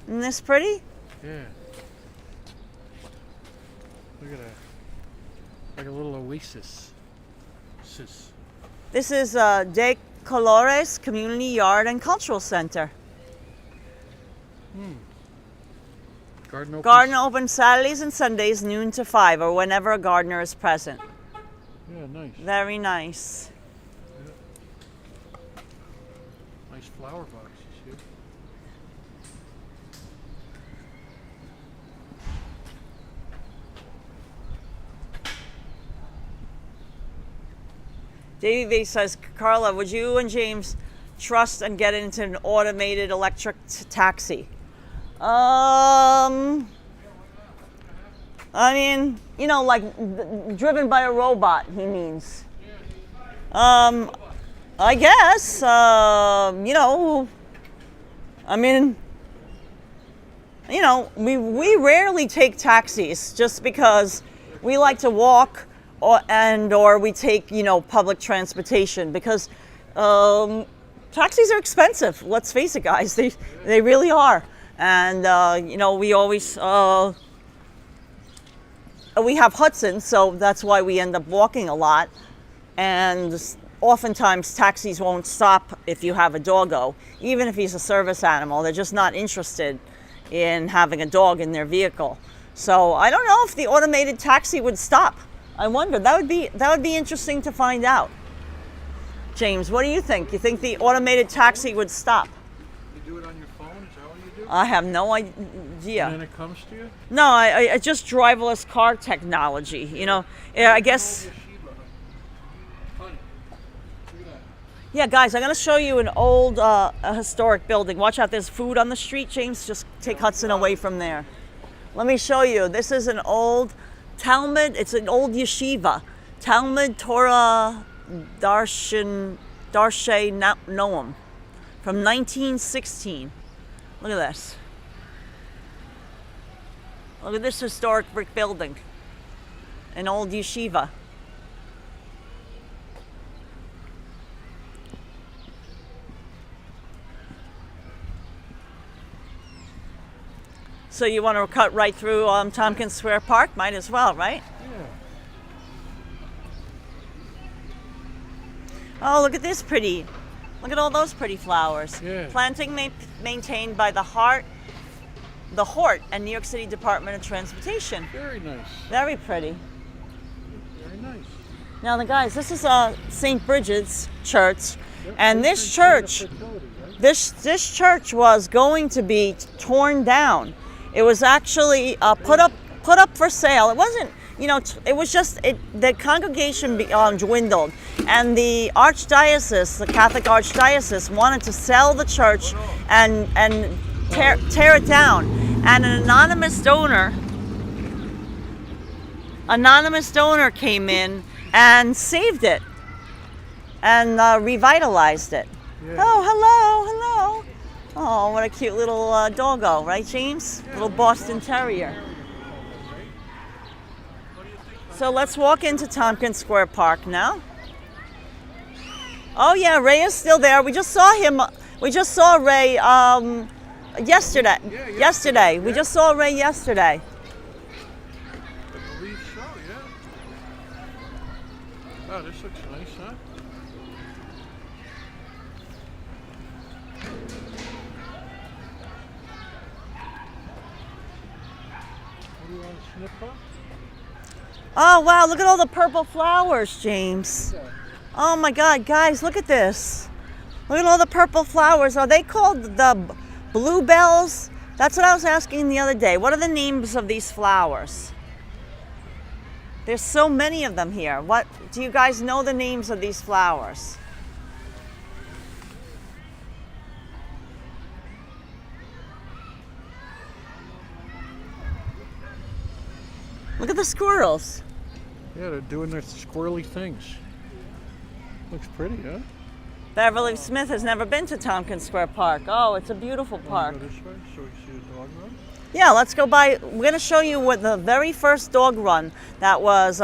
Isn't this pretty? Yeah. Look at that. Like a little oasis. This is De Colores Community Yard and Cultural Center. Garden open Saturdays and Sundays, noon to 5, or whenever a gardener is present. Yeah, nice. Very nice. Yeah. Nice flower boxes here. Davey says, Karla, would you and James trust and get into an automated electric taxi? I mean, you know, like driven by a robot, he means. I guess, you know, I mean, you know, we rarely take taxis just because we like to walk or we take, you know, public transportation because taxis are expensive. Let's face it, guys, they really are. And, you know, we always, we have Hudson, so that's why we end up walking a lot. And oftentimes taxis won't stop if you have a doggo, even if he's a service animal. They're just not interested in having a dog in their vehicle. So I don't know if the automated taxi would stop. I wonder. That would be interesting to find out. James, what do you think? You think the automated taxi would stop? You do it on your phone? Is that what you do? I have no idea. And then it comes to you? No, I just driverless car technology. You know, yeah, I guess. Yeah, guys, I'm going to show you an old a historic building. Watch out, there's food on the street. James, just take Hudson away from there. Let me show you. This is an old Talmud. It's an old yeshiva. Talmud Torah Darshay Noam from 1916. Look at this. Look at this historic brick building. An old yeshiva. So you want to cut right through Tompkins Square Park? Might as well, right? Yeah. Oh, look at this pretty. Look at all those pretty flowers. Yeah. Planting maintained by the Hort and New York City Department of Transportation. Very nice. Very pretty. Very nice. Now, the guys, this is St. Bridget's Church, Yep, and this church, this church was going to be torn down. It was actually put up for sale. It wasn't, you know, it was just the congregation dwindled, and the archdiocese, the Catholic archdiocese, wanted to sell the church and tear it down. And an anonymous donor came in and saved it and revitalized it. Yeah. Oh, hello. Oh, what a cute little doggo, right, James? Little Boston Terrier. So let's walk into Tompkins Square Park now. Oh yeah, Ray is still there. We just saw him. We just saw Ray yesterday. Yeah, yesterday. We just saw Ray yesterday. I believe so, yeah. Oh, this looks nice, huh? What do you want to snip up? Oh wow, look at all the purple flowers, James. Yeah. Oh my God, guys, look at this. Look at all the purple flowers. Are they called the bluebells? That's what I was asking the other day. What are the names of these flowers? There's so many of them here. What do you guys know the names of these flowers? Look at the squirrels. Yeah, they're doing their squirrely things. Looks pretty, huh? Beverly Smith has never been to Tompkins Square Park. Oh, it's a beautiful park. Wanna go this way so we see the dog run? Yeah, let's go by. We're going to show you what the very first dog run that was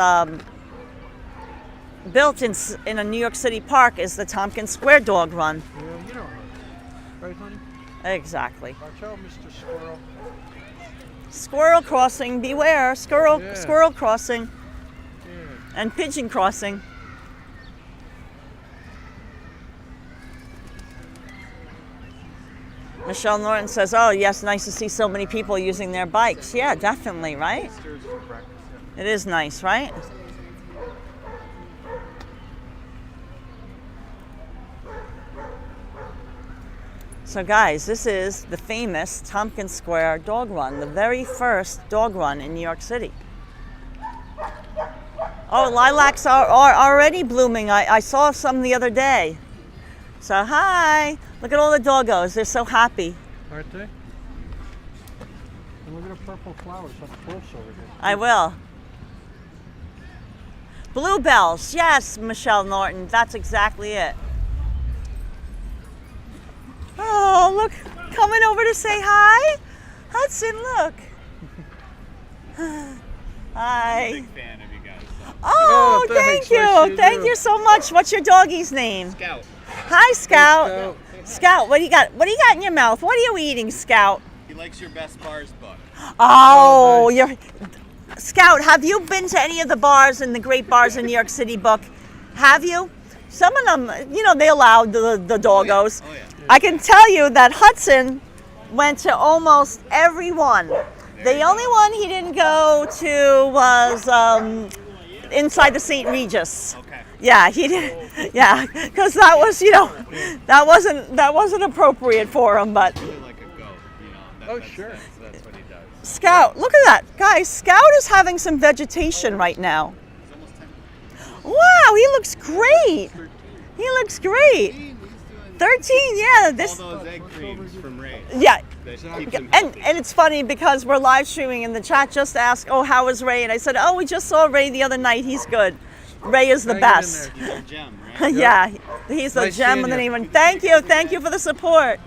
built in a New York City park is the Tompkins Square Dog Run. Yeah, you know. Right, honey? Exactly. Watch out, Mr. Squirrel. Squirrel crossing, beware. Squirrel crossing Yeah. and pigeon crossing. Michelle Norton says, oh, yes, nice to see so many people using their bikes. Yeah, definitely, right? It is nice, right? So guys, this is the famous Tompkins Square Dog Run, the very first dog run in New York City. Oh, lilacs are already blooming. I saw some the other day. So hi, look at all the doggos. They're so happy. Aren't they? And look at the purple flowers up close over here. I will. Bluebells, yes, Michelle Norton. That's exactly it. Oh, look, coming over to say hi. Hudson, look. Hi. Big fan of you guys. Oh, Yeah, thank thanks. Nice you. seeing Thank you. you so much. What's your doggy's name? Scout. Hi, Scout. Scout. Scout, what do you got? What do you got in your mouth? What are you eating, Scout? He likes your best bars book. Oh, nice. you're Scout, have you been to any of the bars in the great bars in New York City book? Have you? Some of them, you know, they allowed the doggos. Oh, yeah. I can tell you that Hudson went to almost every one. The only one he didn't go to was inside the St. Regis. Okay. Yeah, he did. Yeah, because that was, you know, that wasn't appropriate for him. But Really like a goat, you know. Oh, That's, sure. That's what he does. Scout, look at that, guys. Scout is having some vegetation right now. He's almost 10. Wow, he looks great. He looks great. He's doing 13, yeah. all This, those egg creams from Ray. yeah. That keeps him And healthy. it's funny because we're live streaming and the chat just asked, oh, how is Ray? And I said, oh, we just saw Ray the other night. He's good. Ray is the Hang in best. there. He's a gem, right? Yeah, he's the Nice gem seeing of the you. name. Thank you for the support.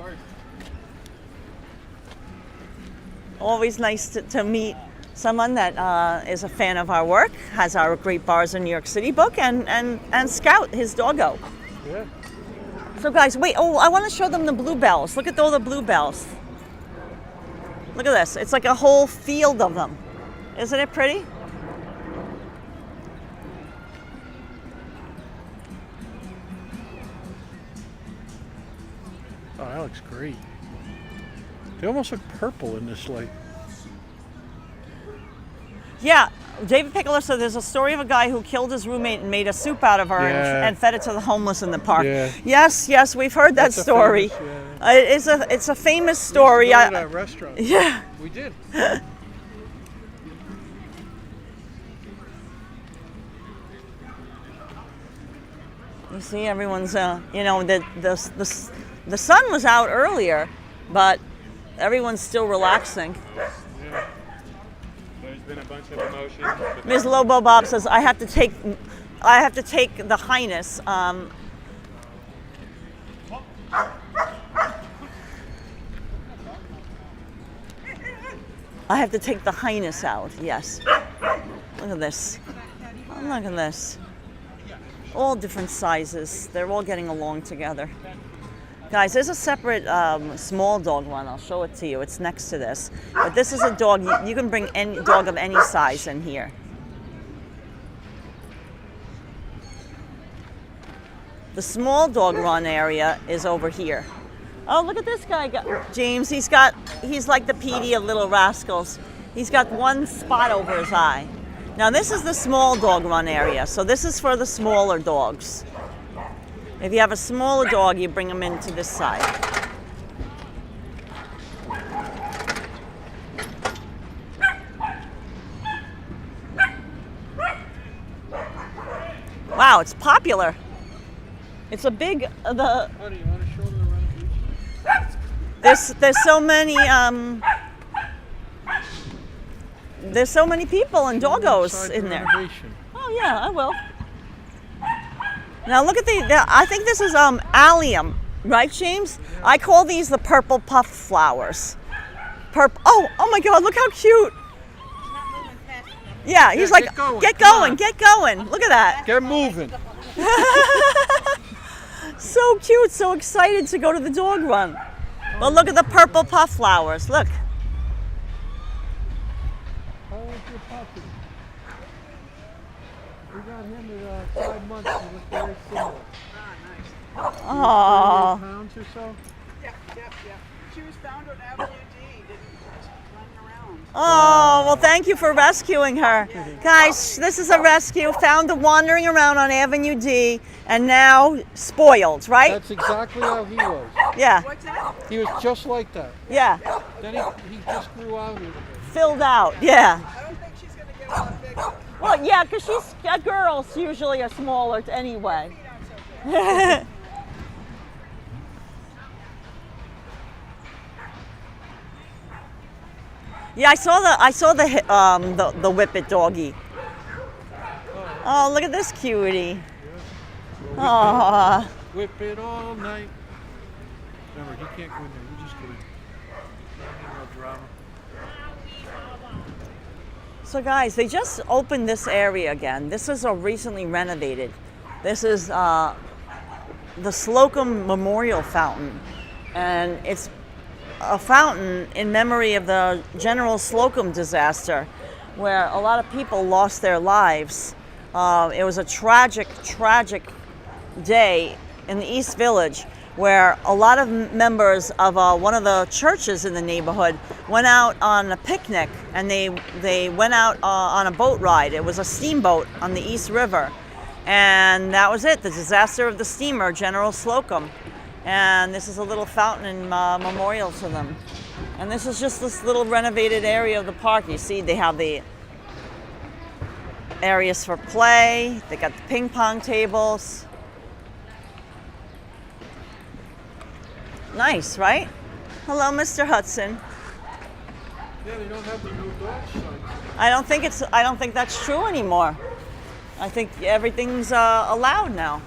Always nice to meet someone that is a fan of our work, has our Great Bars in New York City book, and Scout, his doggo. Yeah. So guys, wait, oh, I want to show them the bluebells. Look at all the bluebells. Look at this. It's like a whole field of them. Isn't it pretty? Oh, that looks great. They almost look purple in this light. Yeah, David Pickler said there's a story of a guy who killed his roommate and made a soup out of her Yeah. and fed it to the homeless in the park. Yeah. Yes, we've heard that That's a story. famous, It's a famous story. We used to go to that restaurant. Yeah. We did. You see, everyone's, you know, the sun was out earlier, but everyone's still relaxing. There's been a bunch of emotions. Ms. Lobo Bob says, I have to take the highness. I have to take the highness out, yes. Look at this. Oh, look at this. All different sizes. They're all getting along together. Guys, there's a separate small dog one. I'll show it to you. It's next to this. But this is a dog. You can bring any dog of any size in here. The small dog run area is over here. Oh, look at this guy, James. He's like the Petey of Little Rascals. He's got one spot over his eye. Now this is the small dog run area, so this is for the smaller dogs. If you have a smaller dog, you bring them into this side. Wow, it's popular. It's a big Honey, you want to show them the renovation? there's so many people and doggos Inside in the there. renovation. Oh yeah, I will. Now look at I think this is allium, right, James? I call these the purple puff flowers. Oh my God, look how cute. Not moving fast enough. Yeah, he's Yeah, like, get going, get come going, on." get going. Look at that. Get moving. So cute, so excited to go to the dog run. Well, look at the purple puff flowers. Look. How old's your puppy? We got him at 5 months. He looked very similar. Oh. 38 pounds or so. Yep. She was found on Avenue D, just running around. Oh, well, thank you for rescuing her. Guys, this is a rescue. Found her wandering around on Avenue D and now spoiled, right? That's exactly how he was. Yeah, What's that? He was just like that. yeah. Then he just grew out a little bit. Filled out, yeah. I don't think she's going to get a lot bigger. Well, yeah, because girls usually are smaller anyway. Feet aren't so good. Yeah, I saw the whippet doggy. Oh, look at this cutie. Oh, Whip it all night. Remember, he can't go in there. You just go in. No drama. so guys, they just opened this area again. This is a recently renovated. This is the Slocum Memorial Fountain, and it's a fountain in memory of the General Slocum disaster, where a lot of people lost their lives. It was a tragic, tragic day in the East Village where a lot of members of one of the churches in the neighborhood went out on a picnic, and they went out on a boat ride. It was a steamboat on the East River, and that was it, the disaster of the steamer, General Slocum. And this is a little fountain in memorial to them. And this is just this little renovated area of the park. You see they have the areas for play, they got the ping pong tables. Nice, right? Hello, Mr. Hudson. Yeah, they don't have the no dog sign. I don't think that's true anymore. I think everything's allowed now.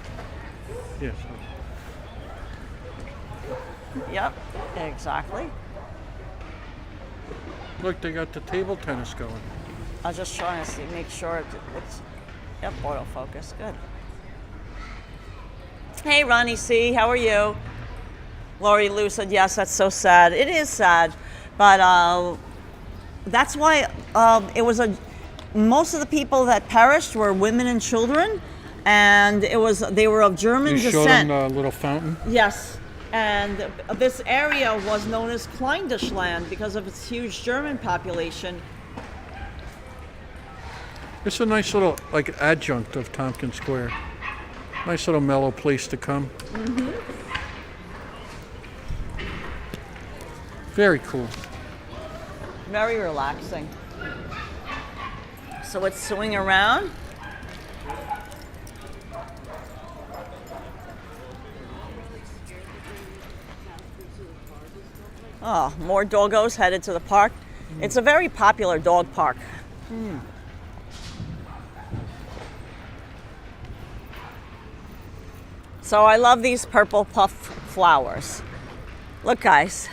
Yes. Yep, exactly. Look, they got the table tennis going. I was just trying to make sure it's, yep, autofocus, good. Hey, Ronnie C., how are you? Lori Lou said, yes, that's so sad. It is sad, but that's why it was most of the people that perished were women and children, and they were of German You descent. showed them the little fountain? Yes, and this area was known as Kleindeutschland because of its huge German population. It's a nice little, like, adjunct of Tompkins Square. Nice little mellow place to come. Mm-hmm. Very cool. Very relaxing. So let's swing around. Oh, more doggos headed to the park. It's a very popular dog park. So I love these purple puff flowers. Look, guys.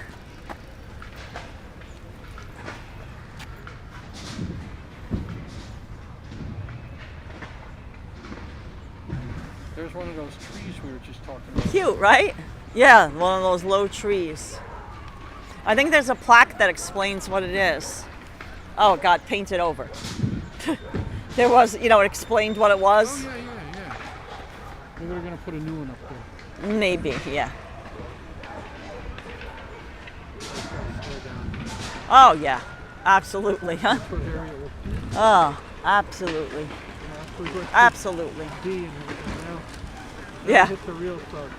There's one of those trees we were just talking about. Cute, right? Yeah, one of those low trees. I think there's a plaque that explains what it is. Oh, it got painted over. There was, it explained what it was. Oh, yeah. Maybe they're going to put a new one up there. Maybe, yeah. Oh, yeah, absolutely, huh? Oh, absolutely. Absolutely. Yeah. Hit the real stuff.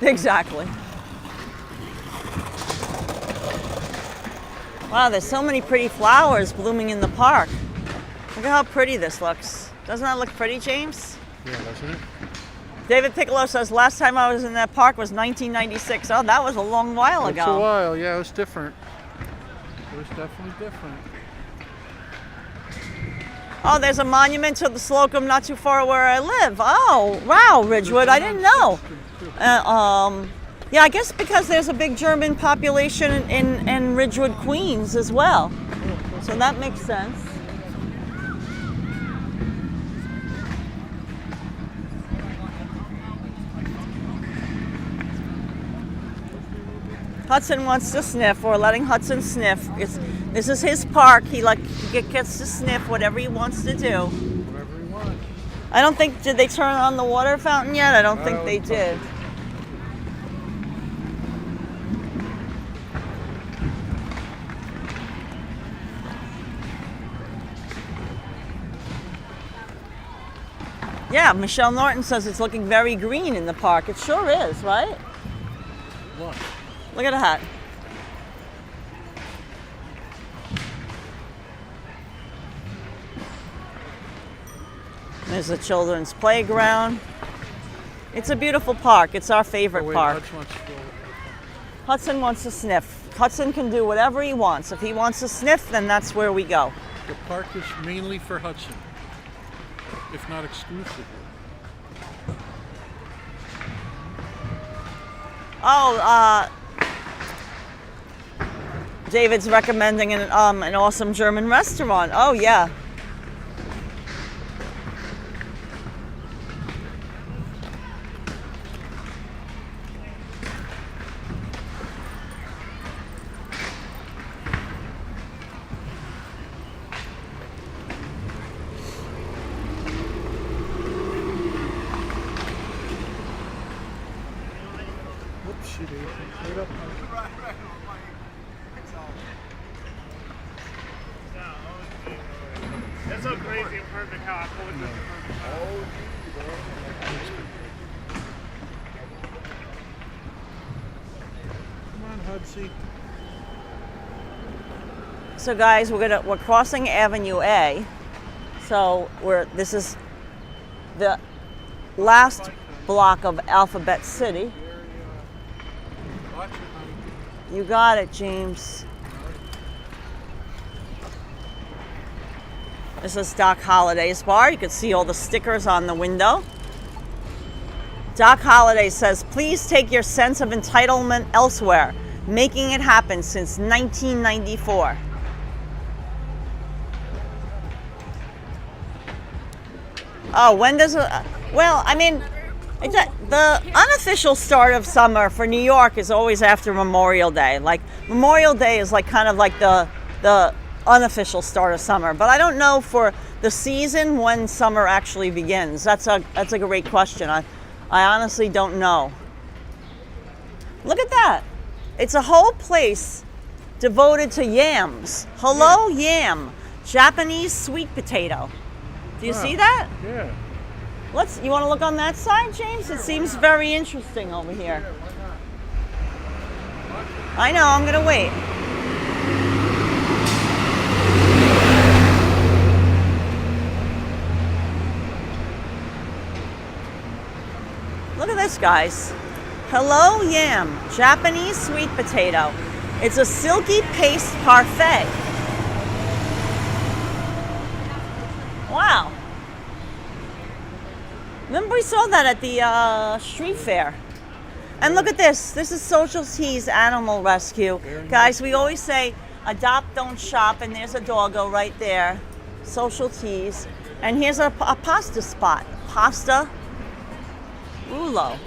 Exactly. Wow, there's so many pretty flowers blooming in the park. Look at how pretty this looks. Doesn't that look pretty, James? Yeah, doesn't it? David Piccolo says last time I was in that park was 1996. Oh, that was a long while ago. It's a while, yeah, it was different. It was definitely different. Oh, there's a monument to the Slocum not too far where I live. Oh, wow, Ridgewood, I didn't know. Yeah, I guess because there's a big German population in Ridgewood, Queens as well. So that makes sense. Hudson wants to sniff. We're letting Hudson sniff. This is his park. He gets to sniff whatever he wants to do. Whatever he wants. I don't think, did they turn on the water fountain yet? I don't think they did. Yeah, Michelle Norton says it's looking very green in the park. It sure is, right? What? Look at that. There's the children's playground. It's a beautiful park. It's our favorite park. Hudson wants to sniff. Hudson can do whatever he wants. If he wants to sniff, then that's where we go. The park is mainly for Hudson, if not exclusively. Oh, David's recommending an awesome German restaurant. Oh, yeah. Whoops, right up. That's so crazy and perfect how I pulled it. Come on, Hudson. So guys, we're crossing Avenue A. So this is the last block of Alphabet City. You got it, James. This is Doc Holliday's bar. You can see all the stickers on the window. Doc Holliday says, please take your sense of entitlement elsewhere, making it happen since 1994. Oh, when does it? Well, I mean, the unofficial start of summer for New York is always after Memorial Day. Like Memorial Day is like kind of like the unofficial start of summer. But I don't know for the season when summer actually begins. That's a great question. I honestly don't know. Look at that. It's a whole place devoted to yams. Hello, yam. Japanese sweet potato. Do you see that? Yeah. You want to look on that side, James? It seems very interesting over here. I know, I'm going to wait. Look at this, guys. Hello, yam. Japanese sweet potato. It's a silky paste parfait. Wow. Remember we saw that at the street fair. And look at this. This is Social T's Animal Rescue. Guys, we always say adopt, don't shop, and there's a doggo right there. Social T's. And here's a pasta spot. Pasta Rulo.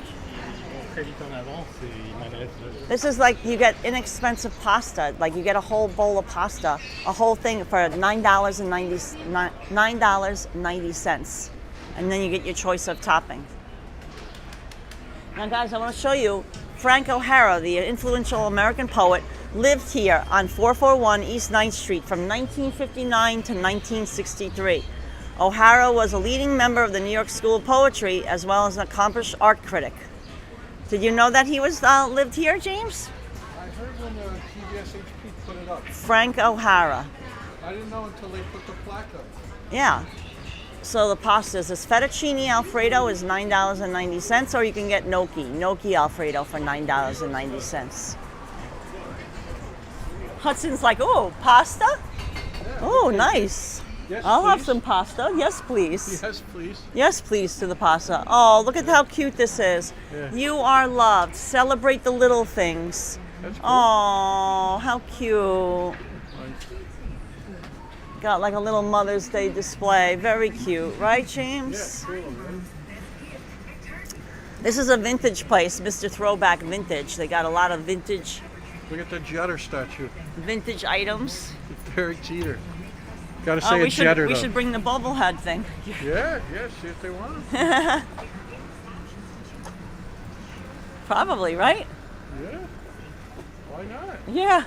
This is like you get inexpensive pasta. Like you get a whole bowl of pasta, a whole thing for $9.90. And then you get your choice of topping. Now guys, I want to show you Frank O'Hara, the influential American poet, lived here on 441 East 9th Street from 1959 to 1963. O'Hara was a leading member of the New York School of Poetry as well as an accomplished art critic. Did you know that he was lived here, James? I heard when the TBS HP put it up. Frank O'Hara. I didn't know until they put the plaque up. Yeah. So the pastas, this fettuccine Alfredo is $9.90, or you can get gnocchi Alfredo for $9.90. Hudson's like, oh, pasta? Oh, nice. Yes, I'll have please. some pasta. Yes, please. Yes, please. Yes, please, to the pasta. Oh, look at how cute this is. Yeah. You are loved. Celebrate the little things. That's cool. Oh, how cute. Got like a little Mother's Day display. Very cute, right, James? Yeah, cool. This is a vintage place, Mr. Throwback Vintage. They got a lot of vintage Look at the Jeter statue. items. Derek Jeter. Got to Oh, say a we Jeter, should though. bring the bobblehead thing. Yeah, see if they want them. Probably, right? Yeah. Why not? Yeah.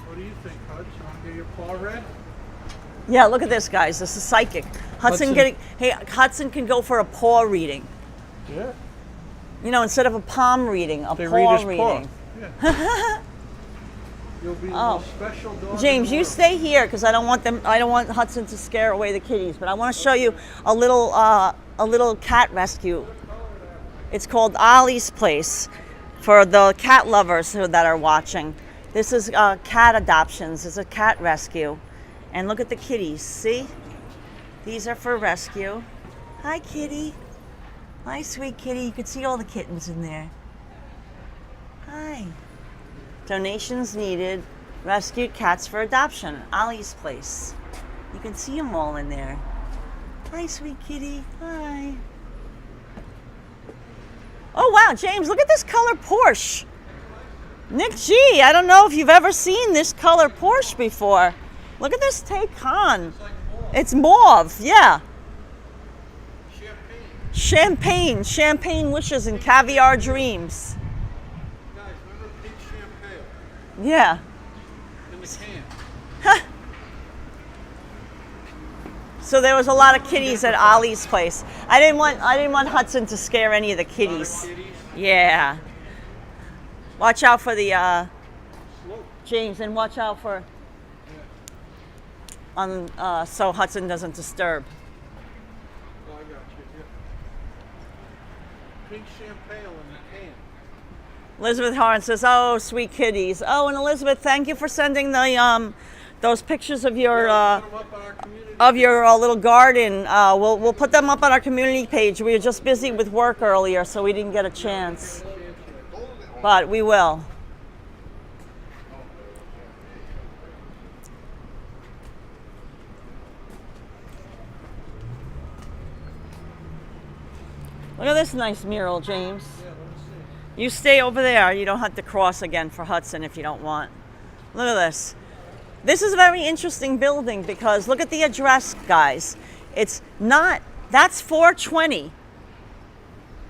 What do you think, Hudson? You want to get your paw read? Yeah, look at this, guys. This is psychic. Hudson can go for a paw reading. Yeah. You know, instead of a palm reading, a They paw read his reading. paw. Yeah. You'll be the Oh. most special dog. James, in the you world. stay here because I don't want Hudson to scare away the kitties. But I want to show you a little cat rescue. It's called Ollie's Place for the cat lovers that are watching. This is cat adoptions. It's a cat rescue, and look at the kitties. See, these are for rescue. Hi, kitty. Hi, sweet kitty. You can see all the kittens in there. Hi. Donations needed. Rescued cats for adoption. Ollie's Place. You can see them all in there. Hi, sweet kitty. Hi. Oh, wow, James, look at this color Porsche. Nick G, I don't know if you've ever seen this color Porsche before. Look at this Taycan. It's mauve, yeah. Champagne. Champagne wishes and caviar dreams. Guys, remember pink champagne Yeah. in the can? So there was a lot of kitties at Ollie's place. I didn't want Hudson to scare any of the kitties. Kitties. Yeah. Watch out for the Slope. James, and watch out for so Hudson doesn't disturb. Oh, I got you. Yeah. Pink champagne in the can. Elizabeth Horn says, "Oh, sweet kitties." Oh, and Elizabeth, thank you for sending the those pictures of your Put 'em up on our community. little garden. We'll put them up on our community page. We were just busy with work earlier, so we didn't get a chance. But we will. Look at this nice mural, James. You stay over there. You don't have to cross again for Hudson if you don't want. Look at this. This is a very interesting building because look at the address, guys. It's not, that's 420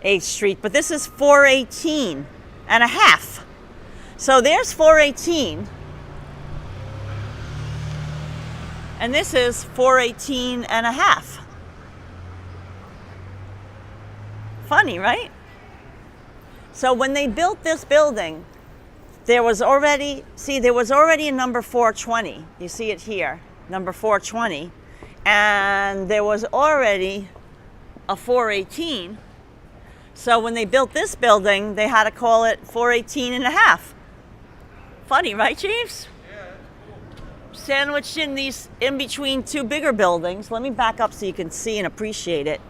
8th Street, but this is 418 and a half. So there's 418. And this is 418 and a half. Funny, right? So when they built this building, there was already a number 420. You see it here, number 420. And there was already a 418. So when they built this building, they had to call it 418 and a half. Funny, right, James? Yeah, that's cool. Sandwiched in between two bigger buildings. Let me back up so you can see and appreciate it.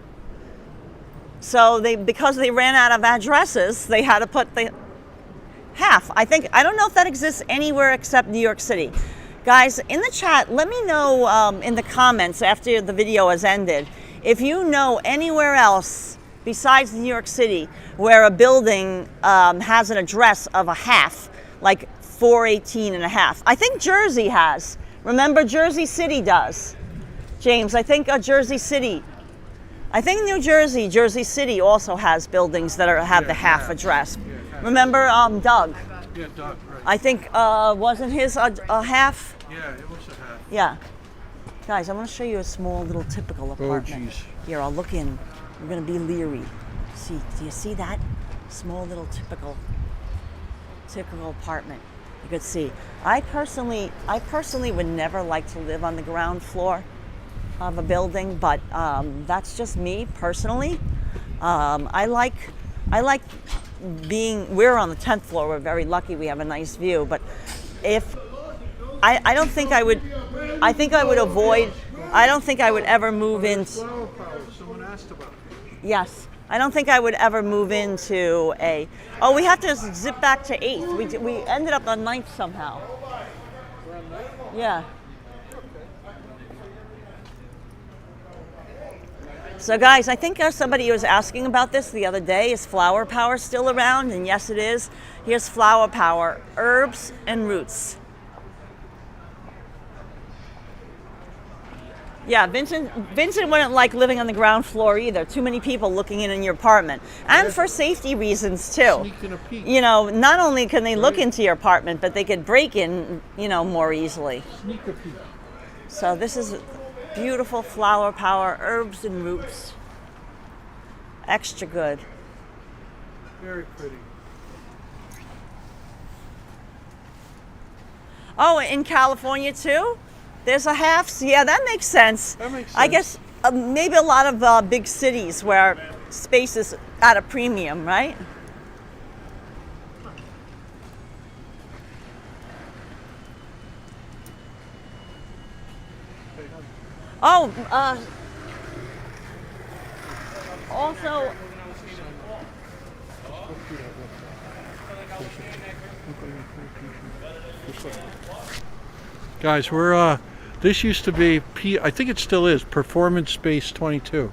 So because they ran out of addresses, they had to put the half. I don't know if that exists anywhere except New York City. Guys, in the chat, let me know in the comments after the video has ended, if you know anywhere else besides New York City where a building has an address of a half, like 418 and a half. I think Jersey has. Remember, Jersey City does. James, I think Jersey City. I think New Jersey, Jersey City also has buildings that have the half address. Remember Doug? Yeah, Doug, right. I think, wasn't his a half? Yeah, it was a half. Yeah. Guys, I want to show you a small little typical apartment. geez. Here, I'll look in. We're going to be leery. See, do you see that? Small little typical apartment. You could see. I personally would never like to live on the ground floor of a building, but that's just me personally. I like we're on the 10th floor. We're very lucky. We have a nice view, but if I don't think I would avoid. I don't think I would ever move into. Flower power, someone asked about it. Yes. I don't think I would ever move into a. Oh, we have to zip back to 8th. We ended up on 9th somehow. We're on 9th? Yeah. So guys, I think somebody was asking about this the other day. Is Flower Power still around? And yes, it is. Here's Flower Power, herbs and roots. Yeah, Vincent wouldn't like living on the ground floor either. Too many people looking in your apartment. And for safety reasons too. Sneaking a peek. You know, not only can they look into your apartment, but they could break in, more easily. Sneak a peek. So this is beautiful Flower Power, herbs and roots. Extra good. Very pretty. Oh, in California too? There's a half. Yeah, that makes sense. That makes I sense. guess maybe a lot of big cities where space is at a premium, right? Oh, also, Guys, we're this used to be I think it still is Performance Space 22.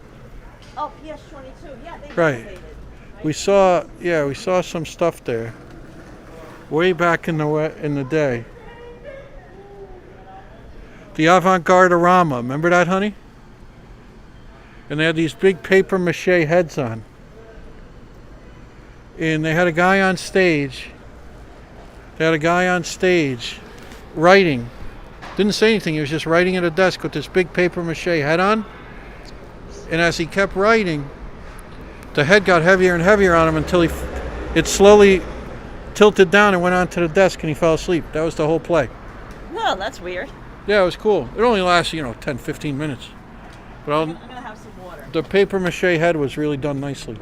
oh, PS22, yeah, they Right. renovated. We saw some stuff there way back in the day. The avant-garde-orama. Remember that, honey? And they had these big paper mache heads on. And they had a guy on stage. Writing. Didn't say anything. He was just writing at a desk with this big paper mache head on. And as he kept writing, the head got heavier and heavier on him until it slowly tilted down and went onto the desk and he fell asleep. That was the whole play. Well, that's weird. Yeah, it was cool. It only lasted, 10, 15 minutes. But I'm going to have some water. the paper mache head was really done nicely.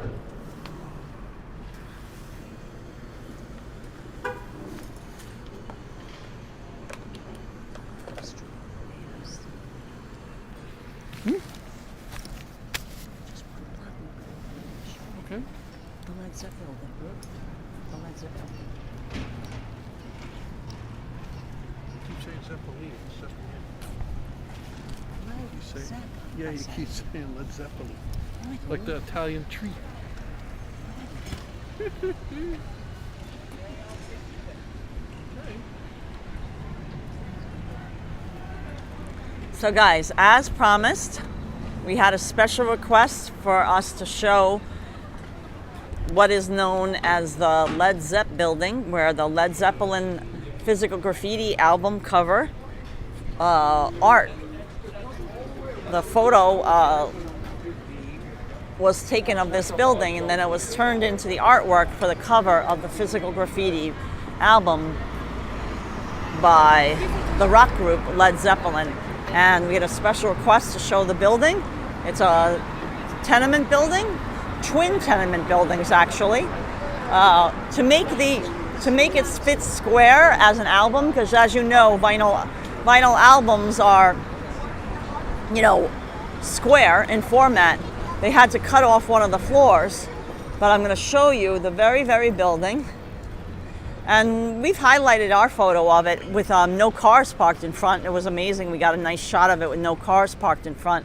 Okay. The Led Zeppelin. The Led Zeppelin. Keep saying Zeppelin. Led Zeppelin. Yeah, you keep saying Led Zeppelin. Oh, Like the Italian tree. So guys, as promised, we had a special request for us to show what is known as the Led Zepp building, where the Led Zeppelin physical graffiti album cover art. The photo was taken of this building, and then it was turned into the artwork for the cover of the physical graffiti album by the rock group Led Zeppelin. And we had a special request to show the building. It's a tenement building, twin tenement buildings actually, to make it fit square as an album, because as you know, vinyl albums are, square in format. They had to cut off one of the floors, but I'm going to show you the very, very building. And we've highlighted our photo of it with no cars parked in front. It was amazing. We got a nice shot of it with no cars parked in front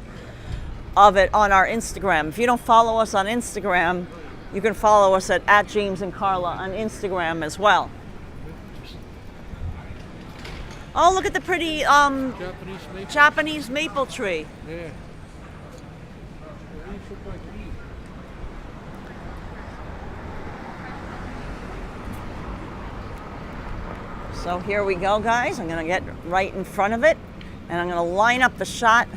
of it on our Instagram. If you don't follow us on Instagram, you can follow us at JamesandKarla on Instagram as well. Oh, look at the pretty Japanese maple tree. Yeah. So here we go, guys. I'm going to get right in front of it, and I'm going to line up the shot.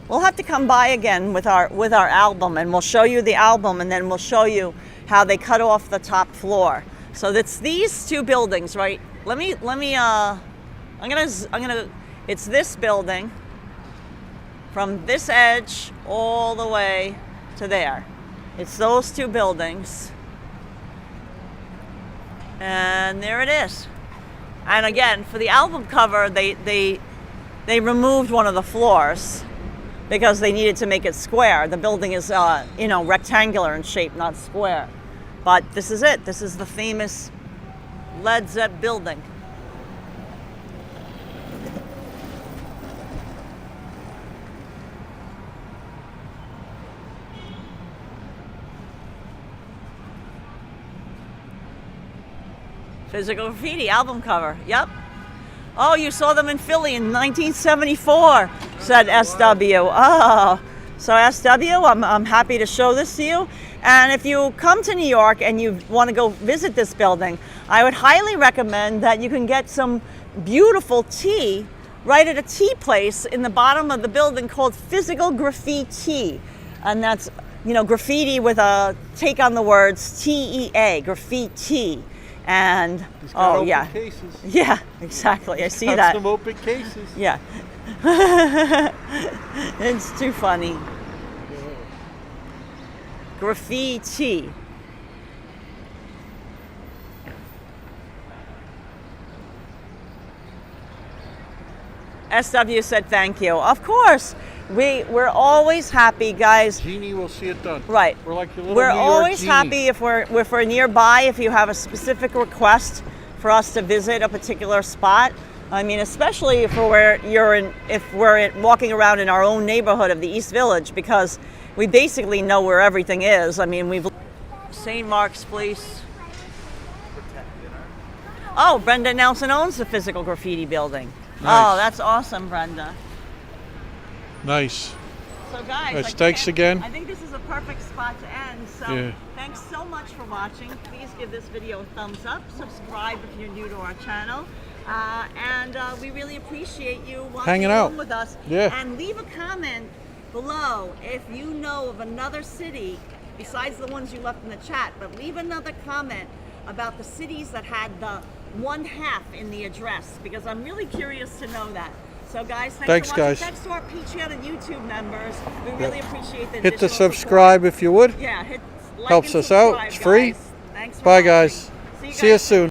We'll have to come by again with our album, and we'll show you the album, and then we'll show you how they cut off the top floor. So it's these two buildings, right? It's this building from this edge all the way to there. It's those two buildings. And there it is. And again, for the album cover, they removed one of the floors because they needed to make it square. The building is, rectangular in shape, not square. But this is it. This is the famous Led Zepp building. Physical Graffiti album cover, yep. Oh, you saw them in Philly in 1974, said SW. Oh, so SW, I'm happy to show this to you. And if you come to New York and you want to go visit this building, I would highly recommend that you can get some beautiful tea right at a tea place in the bottom of the building called Physical Graffiti. And that's, graffiti with a take on the words T-E-A, graffiti. And Cases. Yeah, exactly. I see Got that. some open cases. Yeah. It's too funny. Graffiti. SW said thank you. Of course. We're always happy, guys. Jeannie will see it done. Right. We're like your little We're New York always Jeannie. happy if we're nearby, if you have a specific request for us to visit a particular spot. I mean, especially if we're walking around in our own neighborhood of the East Village, because we basically know where everything is. I mean, St. Mark's Place. Oh, Brenda Nelson owns the Physical Graffiti building. Oh, that's awesome, Brenda. Nice. So guys, Right, thanks again. I think this is a perfect spot to end. So Yeah. thanks so much for watching. Please give this video a thumbs up. Subscribe if you're new to our channel. And we really appreciate you watching Hanging along out. with us. Yeah. And leave a comment below if you know of another city besides the ones you left in the chat. But leave another comment about the cities that had the 1/2 in the address, because I'm really curious to know that. So guys, thanks for watching. Guys. Thanks to our Patreon and YouTube members. We really appreciate the Hit the additional subscribe support. if you would. Yeah, hit like Helps and us out. subscribe, It's free. guys. Thanks for Bye, watching. guys. See you guys soon.